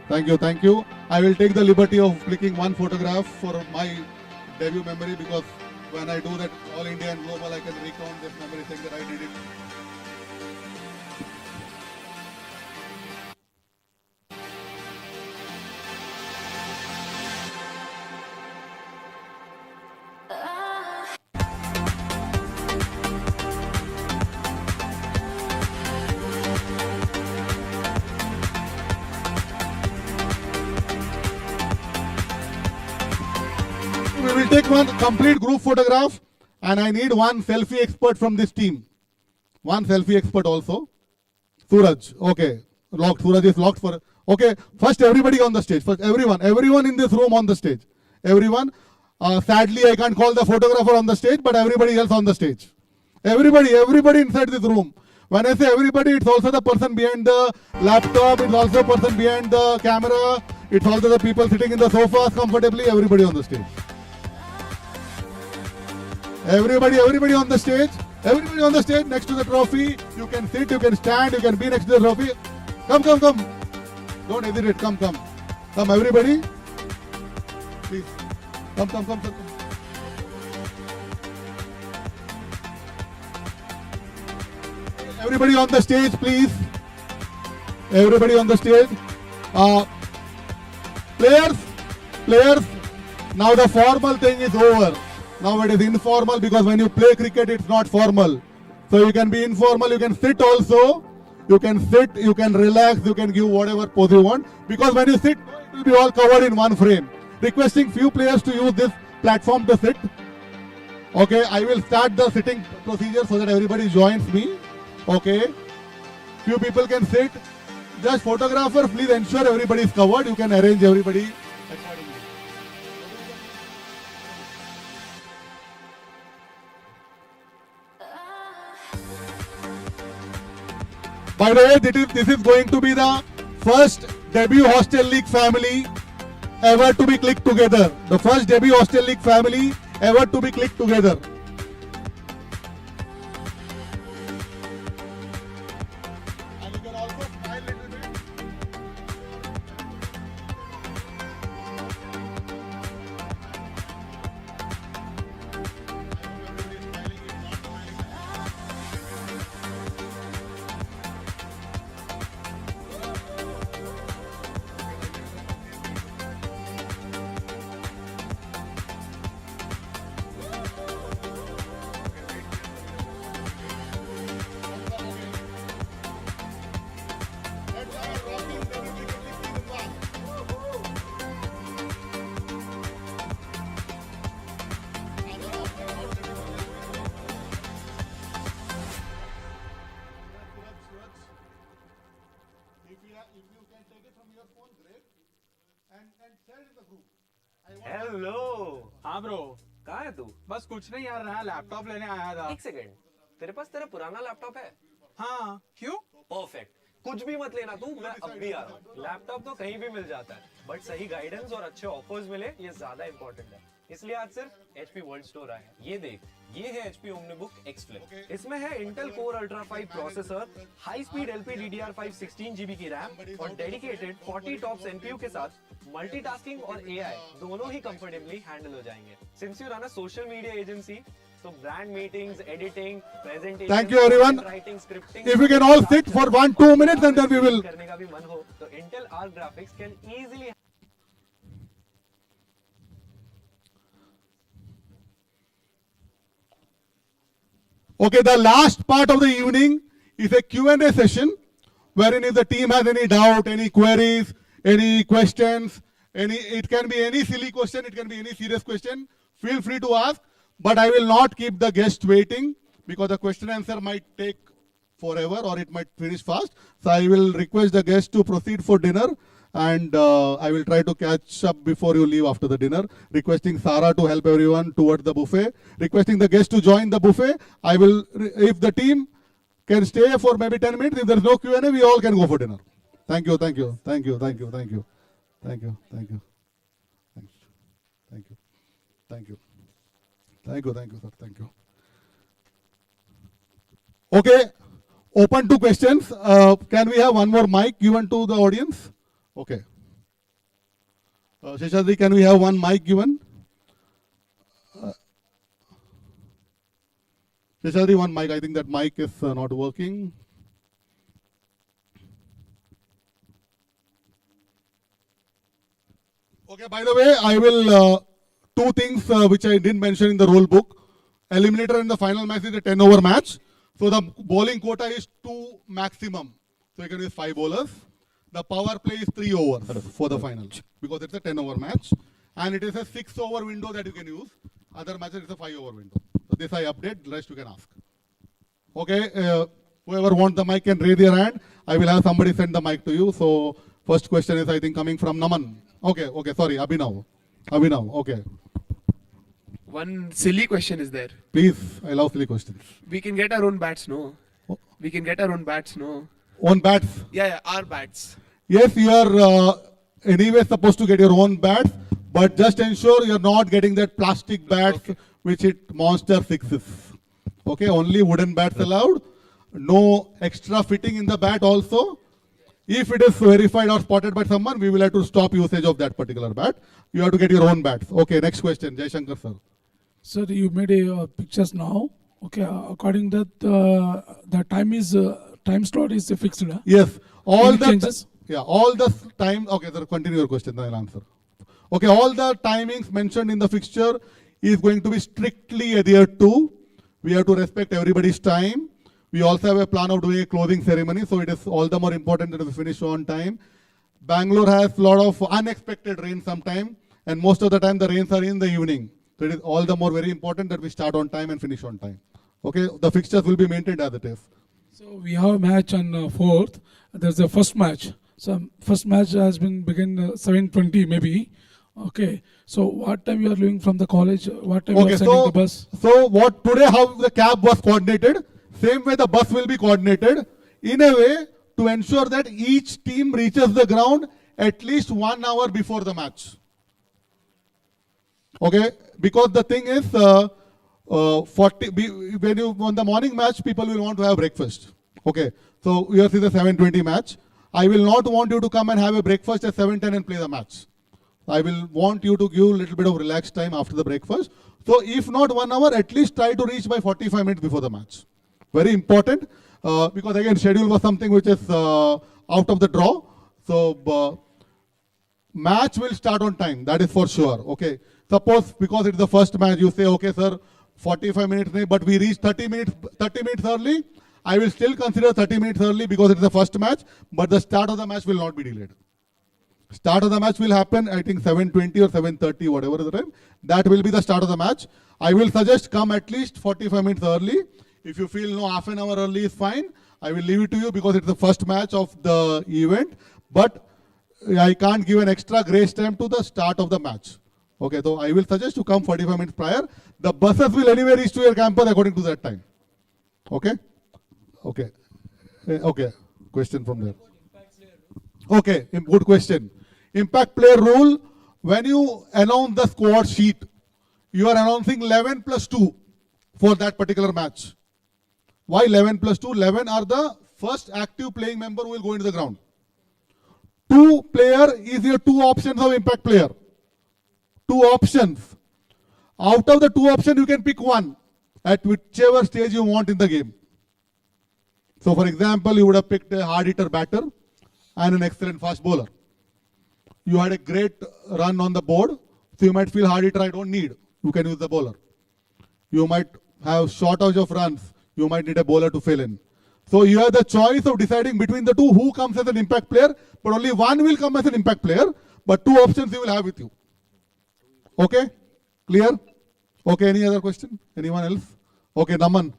Thank you, thank you. I will take the liberty of clicking one photograph for my debut memory, because when I do that All India and Global, I can recount this memory saying that I did it. We will take one complete group photograph, and I need one selfie expert from this team. One selfie expert also. Suraj, okay. Locked. Suraj is locked for. Okay, first everybody on the stage. First everyone in this room on the stage. Everyone. Sadly, I can't call the photographer on the stage, but everybody else on the stage. Everybody inside this room. When I say everybody, it's also the person behind the laptop, it's also the person behind the camera, it's also the people sitting in the sofas comfortably, everybody on the stage. Everybody on the stage. Everybody on the stage next to the trophy. You can sit, you can stand, you can be next to the trophy. Come. Don't hesitate. Come. Come, everybody. Please. Come. Everybody on the stage, please. Everybody on the stage. Players. Now the formal thing is over. Now it is informal, because when you play cricket, it's not formal. So you can be informal, you can sit also. You can sit, you can relax, you can give whatever pose you want. Because when you sit, it will be all covered in one frame. Requesting few players to use this platform to sit. Okay, I will start the sitting procedure so that everybody joins me. Okay, few people can sit. Just photographer, please ensure everybody is covered. You can arrange everybody accordingly. By the way, this is going to be the first debut Hostel League family ever to be clicked together. The first debut Hostel League family ever to be clicked together. And you can also smile a little bit. If you can take it from your phone, great. And share it in the group. Hello हाँ bro कहाँ है तू? बस कुछ नहीं यार, नया laptop लेने आया था। एक सेकंड, तेरे पास तेरा पुराना लैपटॉप है? हाँ, क्यों? परफेक्ट, कुछ भी मत लेना तू, मैं अब भी आ रहा हूँ। लैपटॉप तो कहीं भी मिल जाता है, बट सही गाइडेंस और अच्छे ऑफर्स मिले ये ज्यादा इंपॉर्टेंट है। इसलिए आज सिर्फ HP वर्ल्ड स्टोर आए हैं। ये देख, ये है HP OmniBook X Flip। इसमें है Intel Core Ultra 5 processor, high speed LPDDR5 16GB की रैम और डेडिकेटेड 40 टॉप्स NPU के साथ मल्टीटास्किंग और AI दोनों ही कंफर्टेबली हैंडल हो जाएंगे। Since you run a social media agency, so brand meetings, editing, presentation, Thank you everyone. writing, scripting, If we can all sit for 1-2 minutes and then we will. करने का भी मन हो तो Intel Arc Graphics can easily. Okay, the last part of the evening is a Q&A session, wherein if the team has any doubt, any queries, any questions, it can be any silly question, it can be any serious question, feel free to ask, but I will not keep the guest waiting because the question answer might take forever or it might finish fast. So I will request the guest to proceed for dinner, and I will try to catch up before you leave after the dinner. Requesting Sarah to help everyone towards the buffet. Requesting the guests to join the buffet. I will, if the team can stay for maybe 10 minutes, if there is no Q&A, we all can go for dinner. Thank you. Thank you, sir. Thank you. Okay, open to questions. Can we have one more mic given to the audience? Okay. Sheshadri, can we have one mic given? Sheshadri, one mic. I think that mic is not working. Okay, by the way, I will, two things which I didn't mention in the rule book. Eliminator in the final match is a 10-over match. So the bowling quota is 2 maximum. So you can use 5 bowlers. The power play is 3 overs for the final because it's a 10-over match. And it is a 6-over window that you can use. Other matches it's a 5-over window. So this I update, the rest you can ask. Okay, whoever wants the mic can raise their hand. I will have somebody send the mic to you. So first question is I think coming from Naman. Okay, sorry, Abhinav, okay. One silly question is there. Please, I love silly questions. We can get our own bats, no? We can get our own bats, no? Own bats? Yeah, our bats. Yes, you are anyway supposed to get your own bats, But just ensure you're not getting that plastic bats which hit monster sixes. Okay, only wooden bats allowed. No extra fitting in the bat also. If it is verified or spotted by someone, we will have to stop usage of that particular bat. You have to get your own bats. Okay, next question, Jai Shankar sir. Sir, you made a pictures now. Okay, according that the time slot is fixed. Yes, all Any the changes? all the time. Okay, sir, continue your question. Then I'll answer. Okay, all the timings mentioned in the fixture is going to be strictly adhered to. We have to respect everybody's time. We also have a plan of doing a closing ceremony, so it is all the more important that we finish on time. Bangalore has a lot of unexpected rain sometime, and most of the time the rains are in the evening. So it is all the more very important that we start on time and finish on time. Okay, the fixtures will be maintained as it is. So we have a match on 4th. There's the first match. So first match has been begin 7:20 maybe. Okay. So what time you are leaving from the college? What time you Okay, are sending the bus? so what today how the cab was coordinated, same way the bus will be coordinated in a way to ensure that each team reaches the ground at least 1 hour before the match. Okay, because the thing is, when you on the morning match, people will want to have breakfast. Okay, so yours is a 7:20 match. I will not want you to come and have a breakfast at 7:10 and play the match. I will want you to give a little bit of relaxed time after the breakfast. So if not 1 hour, at least try to reach by 45 minutes before the match. Very important, because again, schedule was something which is out of the draw. So match will start on time, that is for sure. Okay. Suppose because it's the first match, you say, okay, sir, 45 minutes, but we reach 30 minutes early. I will still consider 30 minutes early because it's the first match, but the start of the match will not be delayed. Start of the match will happen, I think 7:20 or 7:30, whatever the time. That will be the start of the match. I will suggest come at least 45 minutes early. If you feel no, half an hour early is fine. I will leave it to you because it's the first match of the event. But I can't give an extra grace time to the start of the match. Okay, so I will suggest to come 45 minutes prior. The buses will anyway reach to your campus according to that time. Okay? Okay. Okay. Question from there. Okay, good question. Impact player rule, when you announce the squad sheet, you are announcing 11 plus 2 for that particular match. Why 11 plus 2? 11 are the first active playing member who will go into the ground. 2 player is your 2 options of impact player. 2 options. Out of the 2 options, you can pick one at whichever stage you want in the game. So for example, you would have picked a hard hitter batter and an excellent fast bowler. You had a great run on the board, so you might feel hard hitter I don't need. You can use the bowler. You might have shortage of runs. You might need a bowler to fill in. So you have the choice of deciding between the 2 who comes as an impact player, but only one will come as an impact player, but 2 options you will have with you. Okay? Clear? Okay, any other question? Anyone else? Okay, Naman.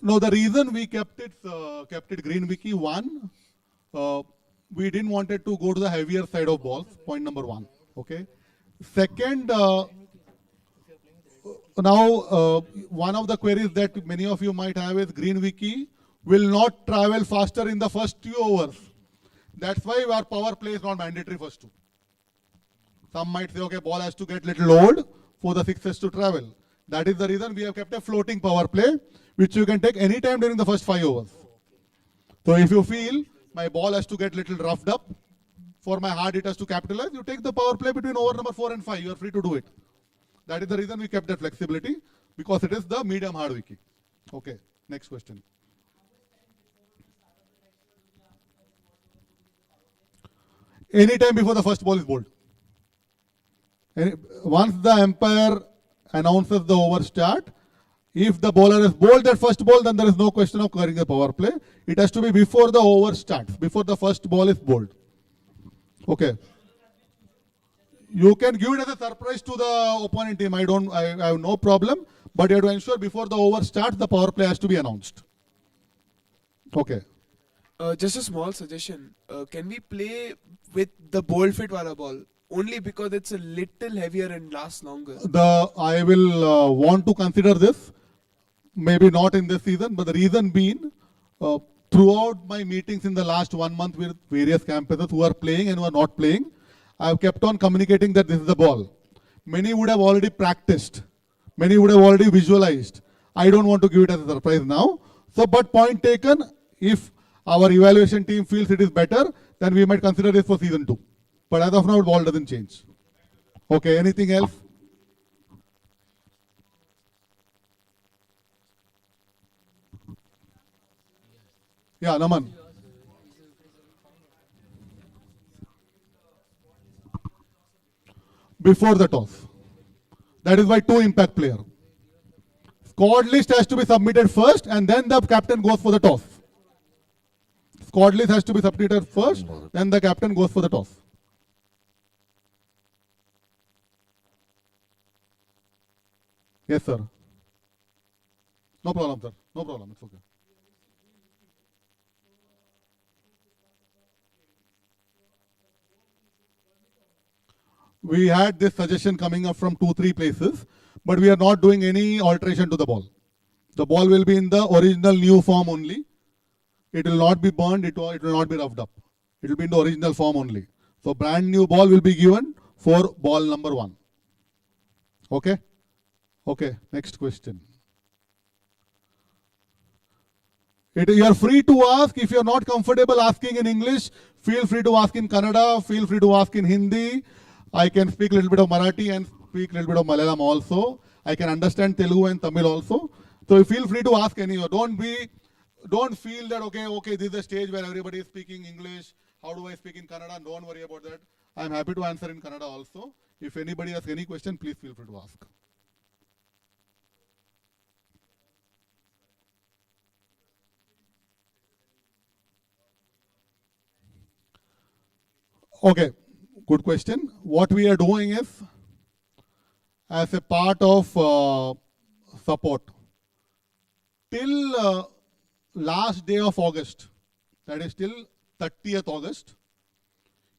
No, the reason we kept it green wiki, one, we didn't want it to go to the heavier side of balls, point number 1. Okay. Second, now one of the queries that many of you might have is green wiki will not travel faster in the first 2 overs. That's why our power play is not mandatory first 2. Some might say, okay, ball has to get little old for the sixes to travel. That is the reason we have kept a floating power play, which you can take any time during the first 5 overs. So if you feel my ball has to get little roughed up for my hard hitters to capitalize, you take the power play between over number 4 and 5. You are free to do it. That is the reason we kept that flexibility, because it is the medium hard wiki. Okay, next question. Any time before the first ball is bowled. Once the umpire announces the over start, if the bowler is bowled that first ball, then there is no question of clearing the power play. It has to be before the over starts, before the first ball is bowled. Okay. You can give it as a surprise to the opponent team. I have no problem, but you have to ensure before the over starts, the power play has to be announced. Okay. Just a small suggestion. Can we play with the bold fit wala ball? Only because it's a little heavier and lasts longer. I will want to consider this. maybe not in this season, but the reason being, throughout my meetings in the last 1 month with various campuses who are playing and who are not playing, I have kept on communicating that this is the ball. Many would have already practiced. Many would have already visualized. I don't want to give it as a surprise now. So, but point taken, if our evaluation team feels it is better, then we might consider this for season 2. But as of now, the ball doesn't change. Okay, anything else? Yeah, Naman. Before the toss. That is why 2 impact player. Squad list has to be submitted first and then the captain goes for the toss. Squad list has to be submitted first, then the captain goes for the toss. Yes, sir. No problem, sir. No problem. It's okay. We had this suggestion coming up from 2-3 places, but we are not doing any alteration to the ball. The ball will be in the original new form only. It will not be burned, it will not be roughed up. It will be in the original form only. So brand new ball will be given for ball number 1. Okay? Okay, next question. You are free to ask. If you are not comfortable asking in English, feel free to ask in Kannada, feel free to ask in Hindi. I can speak a little bit of Marathi and speak a little bit of Malayalam also. I can understand Telugu and Tamil also. So feel free to ask anywhere. Don't feel that, okay, this is a stage where everybody is speaking English. How do I speak in Kannada? Don't worry about that. I am happy to answer in Kannada also. If anybody has any question, please feel free to ask. Okay, good question. What we are doing is, as a part of support, till last day of August, that is till 30th August,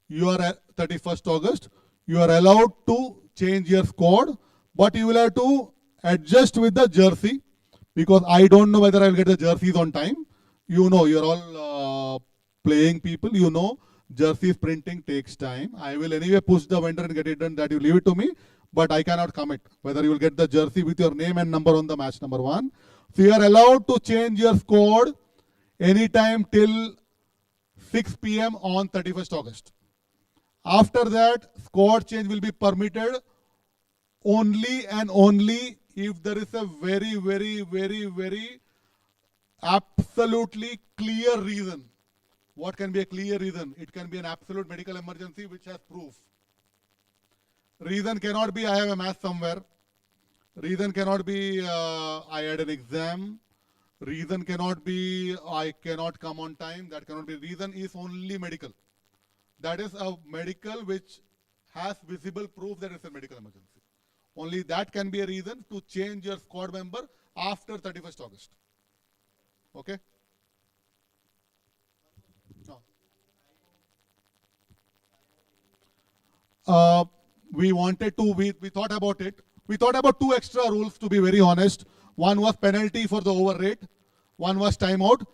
you are at 31st August, you are allowed to change your squad, but you will have to adjust with the jersey, because I don't know whether I will get the jerseys on time. You know, you're all playing people, you know, jerseys printing takes time. I will anyway push the vendor and get it done, that you leave it to me, but I cannot commit whether you will get the jersey with your name and number on the match number 1. So you are allowed to change your squad anytime till 6 p.m. on 31st August. After that, squad change will be permitted only and only if there is a very, very, very, very absolutely clear reason. What can be a clear reason? It can be an absolute medical emergency which has proof. Reason cannot be I have a match somewhere. Reason cannot be I had an exam. Reason cannot be I cannot come on time. That cannot be. Reason is only medical. That is a medical which has visible proof that it's a medical emergency. Only that can be a reason to change your squad member after 31st August. Okay? We wanted to, we thought about it. We thought about 2 extra rules, to be very honest. One was penalty for the over rate. One was timeout.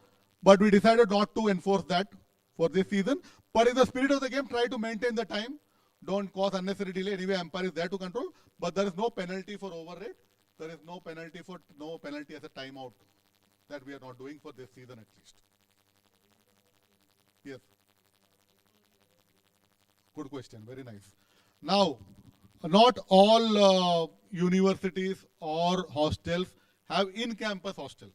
But we decided not to enforce that for this season. But in the spirit of the game, try to maintain the time. Don't cause unnecessary delay. Anyway, umpire is there to control. But there is no penalty for over rate. There is no penalty as a timeout. That we are not doing for this season at least. Yes. Good question. Very nice. Now, not all universities or hostels have in-campus hostel.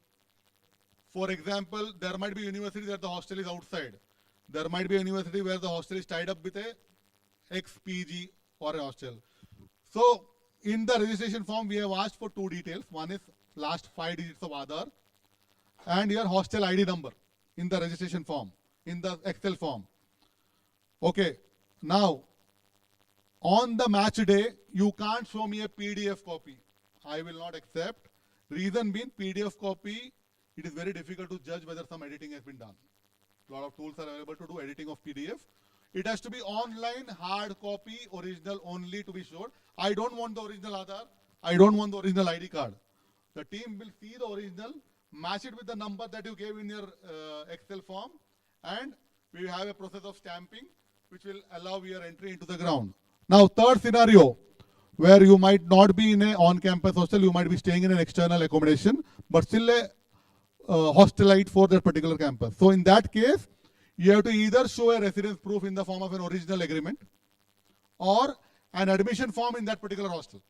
For example, there might be universities where the hostel is outside. There might be a university where the hostel is tied up with a ex-PG or a hostel. So, in the registration form, we have asked for 2 details. One is last 5 digits of Aadhaar and your hostel ID number in the registration form, in the Excel form. Okay, now, on the match day, you can't show me a PDF copy. I will not accept. Reason being, PDF copy, it is very difficult to judge whether some editing has been done. A lot of tools are available to do editing of PDF. It has to be online, hard copy, original only to be showed. I don't want the original Aadhaar. I don't want the original ID card. The team will see the original, match it with the number that you gave in your Excel form, and we have a process of stamping which will allow your entry into the ground. Now, third scenario, where you might not be in a on-campus hostel, you might be staying in an external accommodation, but still a hostelite for that particular campus. So in that case, you have to either show a residence proof in the form of an original agreement or an admission form in that particular hostel.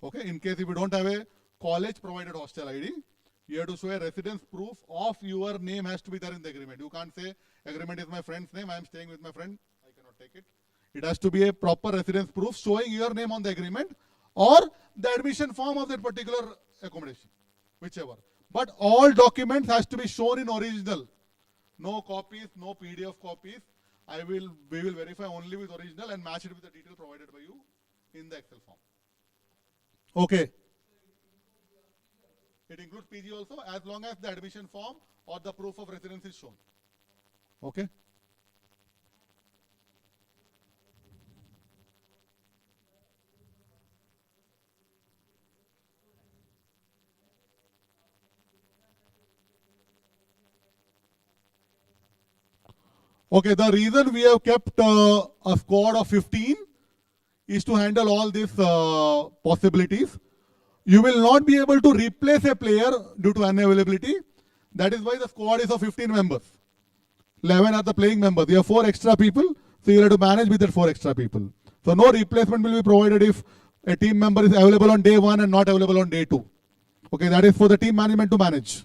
Okay, in case if you don't have a college provided hostel ID, you have to show a residence proof of your name has to be there in the agreement. You can't say agreement is my friend's name, I am staying with my friend, I cannot take it. It has to be a proper residence proof showing your name on the agreement or the admission form of that particular accommodation, whichever. But all documents has to be shown in original. No copies, no PDF copies. We will verify only with original and match it with the detail provided by you in the Excel form. Okay. It includes PG also, as long as the admission form or the proof of residence is shown. Okay. Okay, the reason we have kept a squad of 15 is to handle all these possibilities. You will not be able to replace a player due to unavailability. That is why the squad is of 15 members. 11 are the playing members. You have 4 extra people, so you have to manage with that 4 extra people. So no replacement will be provided if a team member is available on day 1 and not available on day 2. Okay, that is for the team management to manage.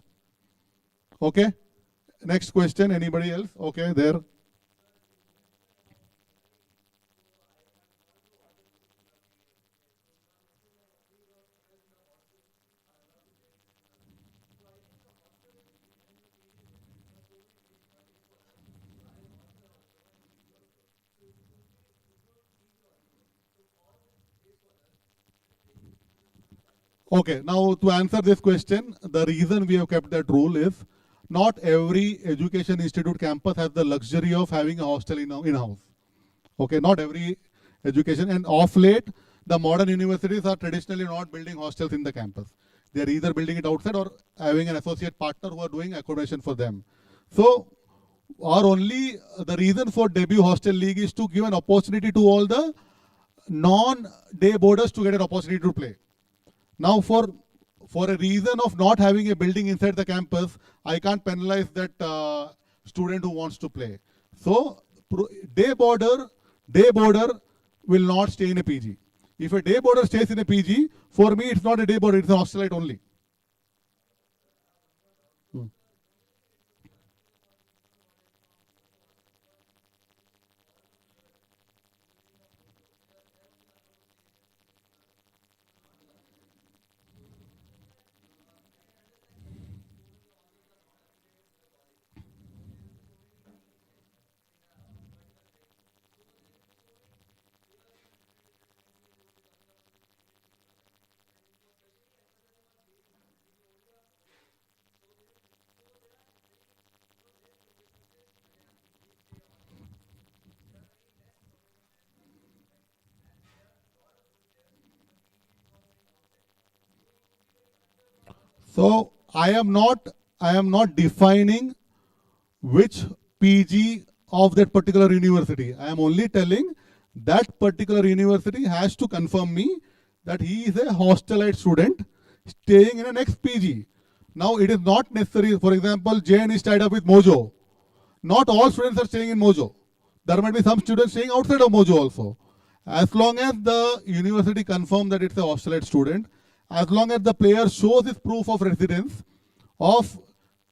Okay. Next question, anybody else? Okay, there. Okay, now to answer this question, the reason we have kept that rule is not every education institute campus has the luxury of having a hostel in-house. Okay, not every education, and of late, the modern universities are traditionally not building hostels in the campus. They are either building it outside or having an associate partner who are doing accommodation for them. So, the reason for debut hostel league is to give an opportunity to all the non-day boarders to get an opportunity to play. Now, for a reason of not having a building inside the campus, I can't penalize that student who wants to play. So, day boarder will not stay in a PG. If a day boarder stays in a PG, for me it's not a day boarder, it's a hostelite only. So I am not defining which PG of that particular university. I am only telling that particular university has to confirm me that he is a hostelite student staying in an next PG. Now it is not necessary. For example, JN is tied up with Mojo. Not all students are staying in Mojo. There might be some students staying outside of Mojo also. As long as the university confirms that it's a hostelite student, as long as the player shows his proof of residence of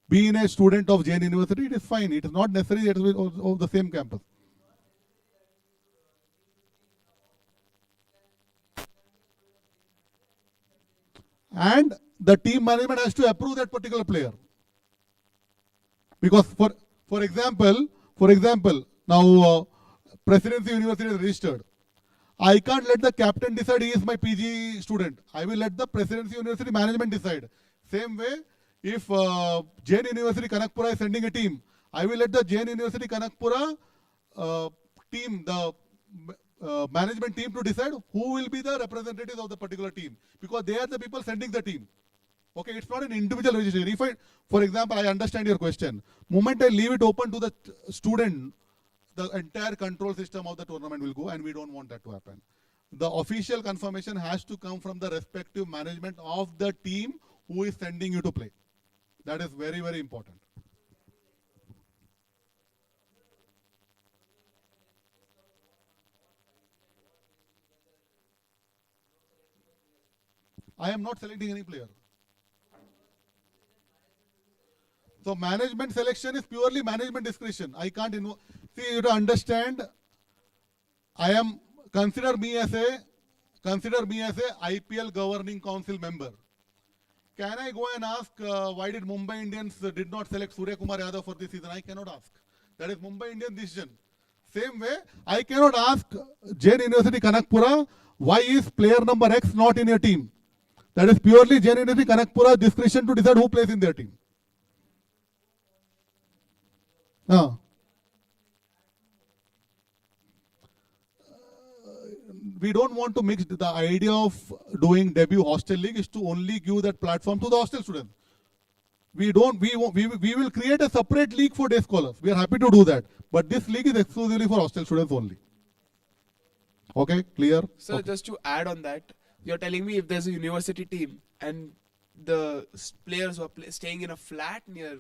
being a student of Jain University, it is fine. It is not necessary that it is of the same campus. And the team management has to approve that particular player. Because for example, now Presidency University is registered. I can't let the captain decide he is my PG student. I will let the Presidency University management decide. Same way, if Jain University Kanakpura is sending a team, I will let the Jain University Kanakpura team, the management team to decide who will be the representatives of the particular team, because they are the people sending the team. Okay, it's not an individual registration. If I, for example, I understand your question. Moment I leave it open to the student, the entire control system of the tournament will go, and we don't want that to happen. The official confirmation has to come from the respective management of the team who is sending you to play. That is very, very important. I am not selecting any player. So management selection is purely management discretion. I can't see, you have to understand. I am consider me as a IPL governing council member. Can I go and ask why did Mumbai Indians did not select Surya Kumar Yadav for this season? I cannot ask. That is Mumbai Indian decision. Same way, I cannot ask Jain University Kanakpura why is player number X not in your team. That is purely Jain University Kanakpura's discretion to decide who plays in their team. We don't want to mix. The idea of doing debut hostel league is to only give that platform to the hostel students. We will create a separate league for day scholars. We are happy to do that. But this league is exclusively for hostel students only. Okay, clear? So okay. Just to add on that, you're telling me if there's a university team and the players who are staying in a flat near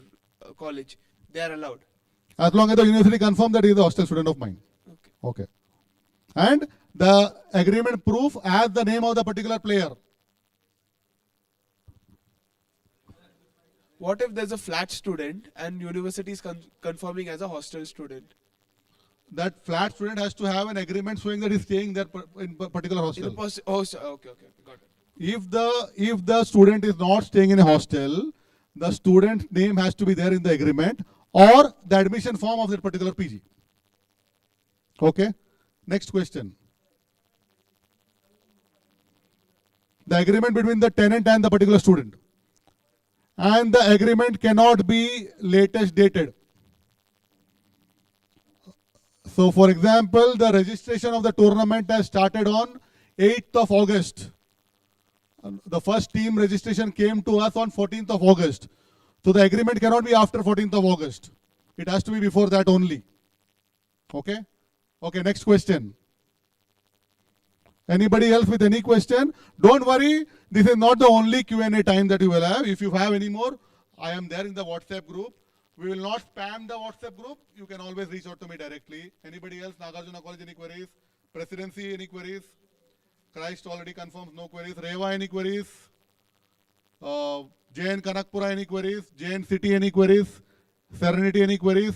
college, they are allowed? As long as the university confirms that he is a hostel student of mine. Okay. And the agreement proof as the name of the particular player. What if there's a flat student and university is confirming as a hostel student? That flat student has to have an agreement showing that he's staying there in particular hostel. Okay, got it. If the student is not staying in a hostel, the student name has to be there in the agreement or the admission form of that particular PG. Okay. Next question. The agreement between the tenant and the particular student. And the agreement cannot be latest dated. So for example, the registration of the tournament has started on 8th of August. The first team registration came to us on 14th of August. So the agreement cannot be after 14th of August. It has to be before that only. Okay? Okay, next question. Anybody else with any question? Don't worry, this is not the only Q&A time that you will have. If you have any more, I am there in the WhatsApp group. We will not spam the WhatsApp group. You can always reach out to me directly. Anybody else? Nagarjuna College, any queries? Presidency, any queries? Christ already confirms, no queries. Reva, any queries? JN Kanakpura, any queries? JN City, any queries? Serenity, any queries?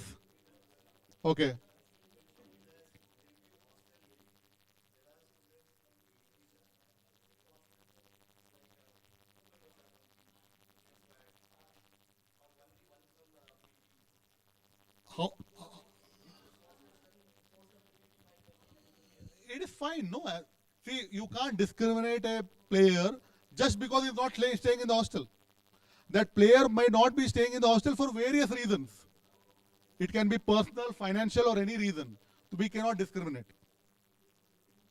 Okay. It is fine, no? See, you can't discriminate a player just because he's not staying in the hostel. That player might not be staying in the hostel for various reasons. It can be personal, financial, or any reason. So we cannot discriminate.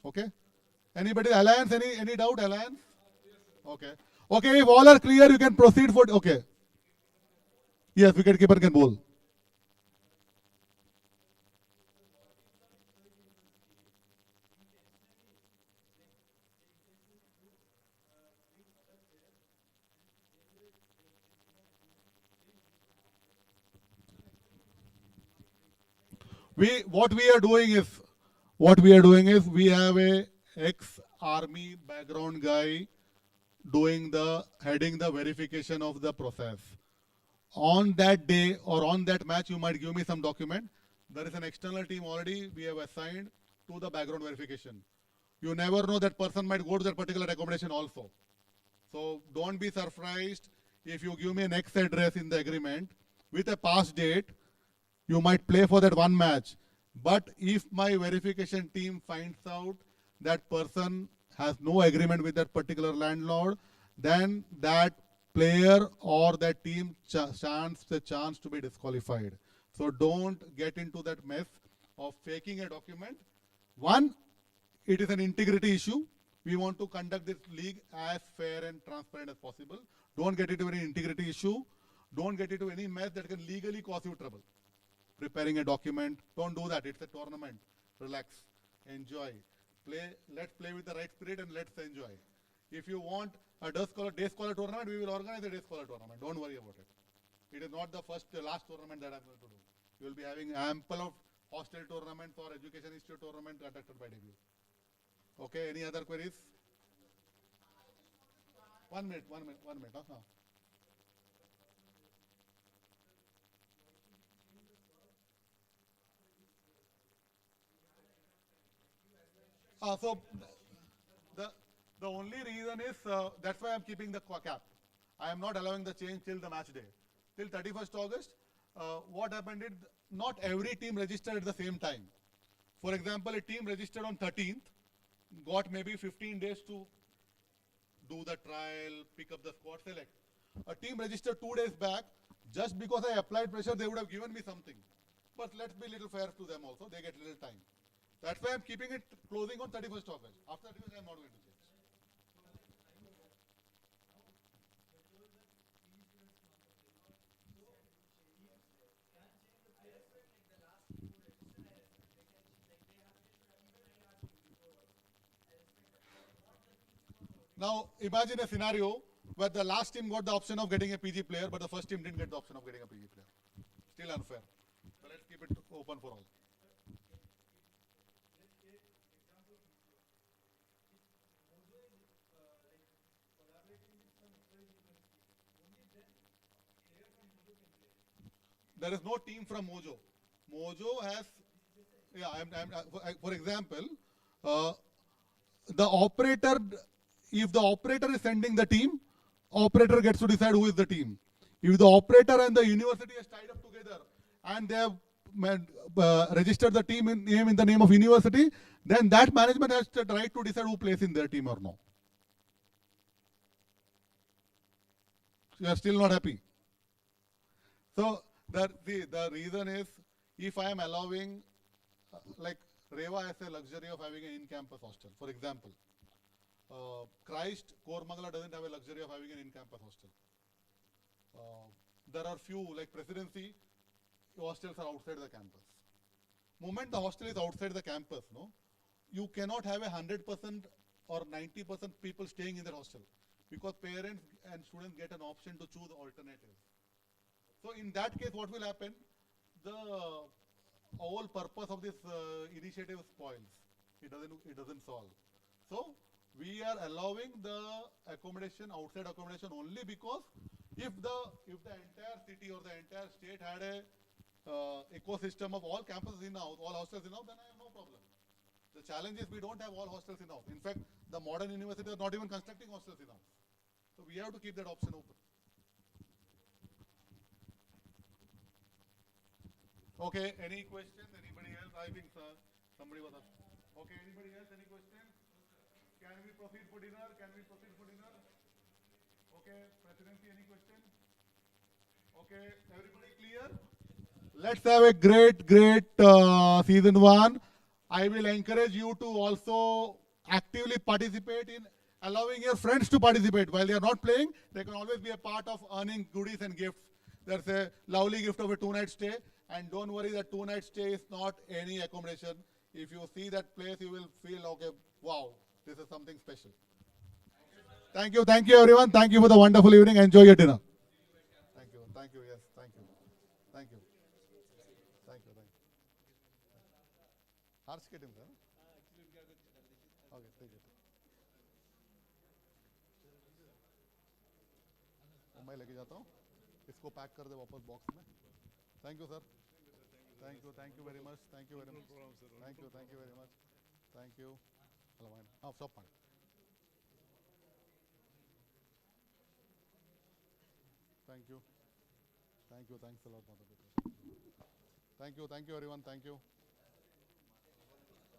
Okay? Anybody, Alliance, any doubt, Alliance? Okay. Okay, if all are clear, you can proceed for, okay. Yes, wicketkeeper can bowl. What we are doing is we have a ex-army background guy heading the verification of the process. On that day or on that match, you might give me some document. There is an external team already we have assigned to the background verification. You never know, that person might go to that particular accommodation also. So don't be surprised if you give me an X address in the agreement with a past date. You might play for that one match. But if my verification team finds out that person has no agreement with that particular landlord, then that player or that team stands the chance to be disqualified. So don't get into that mess of faking a document. One, it is an integrity issue. We want to conduct this league as fair and transparent as possible. Don't get into any integrity issue. Don't get into any mess that can legally cause you trouble. Preparing a document, don't do that. It's a tournament. Relax, enjoy, play. Let's play with the right spirit and let's enjoy. If you want a day scholar tournament, we will organize a day scholar tournament. Don't worry about it. It is not the last tournament that I'm going to do. We will be having ample of hostel tournaments or education institute tournament conducted by debut. Okay, any other queries? 1 minute. So the only reason is that's why I'm keeping the cap. I am not allowing the change till the match day. Till 31st August, what happened is not every team registered at the same time. For example, a team registered on 13th got maybe 15 days to do the trial, pick up the squad, select. A team registered 2 days back. Just because I applied pressure, they would have given me something. But let's be a little fair to them also. They get little time. That's why I'm keeping it closing on 31st August. After 31st, I'm not going to change. Now, imagine a scenario where the last team got the option of getting a PG player, but the first team didn't get the option of getting a PG player. Still unfair. So let's keep it open for all. There is no team from Mojo. Mojo has, for example, the operator, if the operator is sending the team, operator gets to decide who is the team. If the operator and the university has tied up together and they have registered the team name in the name of university, then that management has the right to decide who plays in their team or no. You are still not happy. So the reason is, if I am allowing, like Reva has a luxury of having an in-campus hostel. For example, Christ, Kormangala doesn't have a luxury of having an in-campus hostel. There are few, like Presidency, hostels are outside the campus. Moment the hostel is outside the campus, no, you cannot have 100% or 90% people staying in the hostel, because parents and students get an option to choose alternatives. So in that case, what will happen? The whole purpose of this initiative spoils. It doesn't solve. So we are allowing the accommodation, outside accommodation, only because if the entire city or the entire state had a ecosystem of all campuses in-house, all hostels in-house, then I have no problem. The challenge is we don't have all hostels in-house. In fact, the modern universities are not even constructing hostels in-house. So we have to keep that option open. Okay, any questions? Anybody else? I think somebody was asking. Okay, anybody else? Any questions? Can we proceed for dinner? Okay, Presidency, any question? Okay, everybody clear? Let's have a great season 1. I will encourage you to also actively participate in allowing your friends to participate. While they are not playing, they can always be a part of earning goodies and gifts. There's a lovely gift of a 2-night stay. And don't worry, that 2-night stay is not any accommodation. If you see that place, you will feel, okay, wow, this is something special. Thank you everyone. Thank you for the wonderful evening. Enjoy your dinner. Thank you, yes, thank you. Harsh ke team, sir? Okay, take it. मैं लेके जाता हूँ. इसको pack कर दे वापस box में. Thank you, sir. Thank you very much. Thank you very much. Thank you very much. Thank you. Hello, stop. Thank you. Thanks a lot, Mother. Thank you everyone. Thank you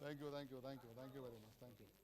very much. Thank you.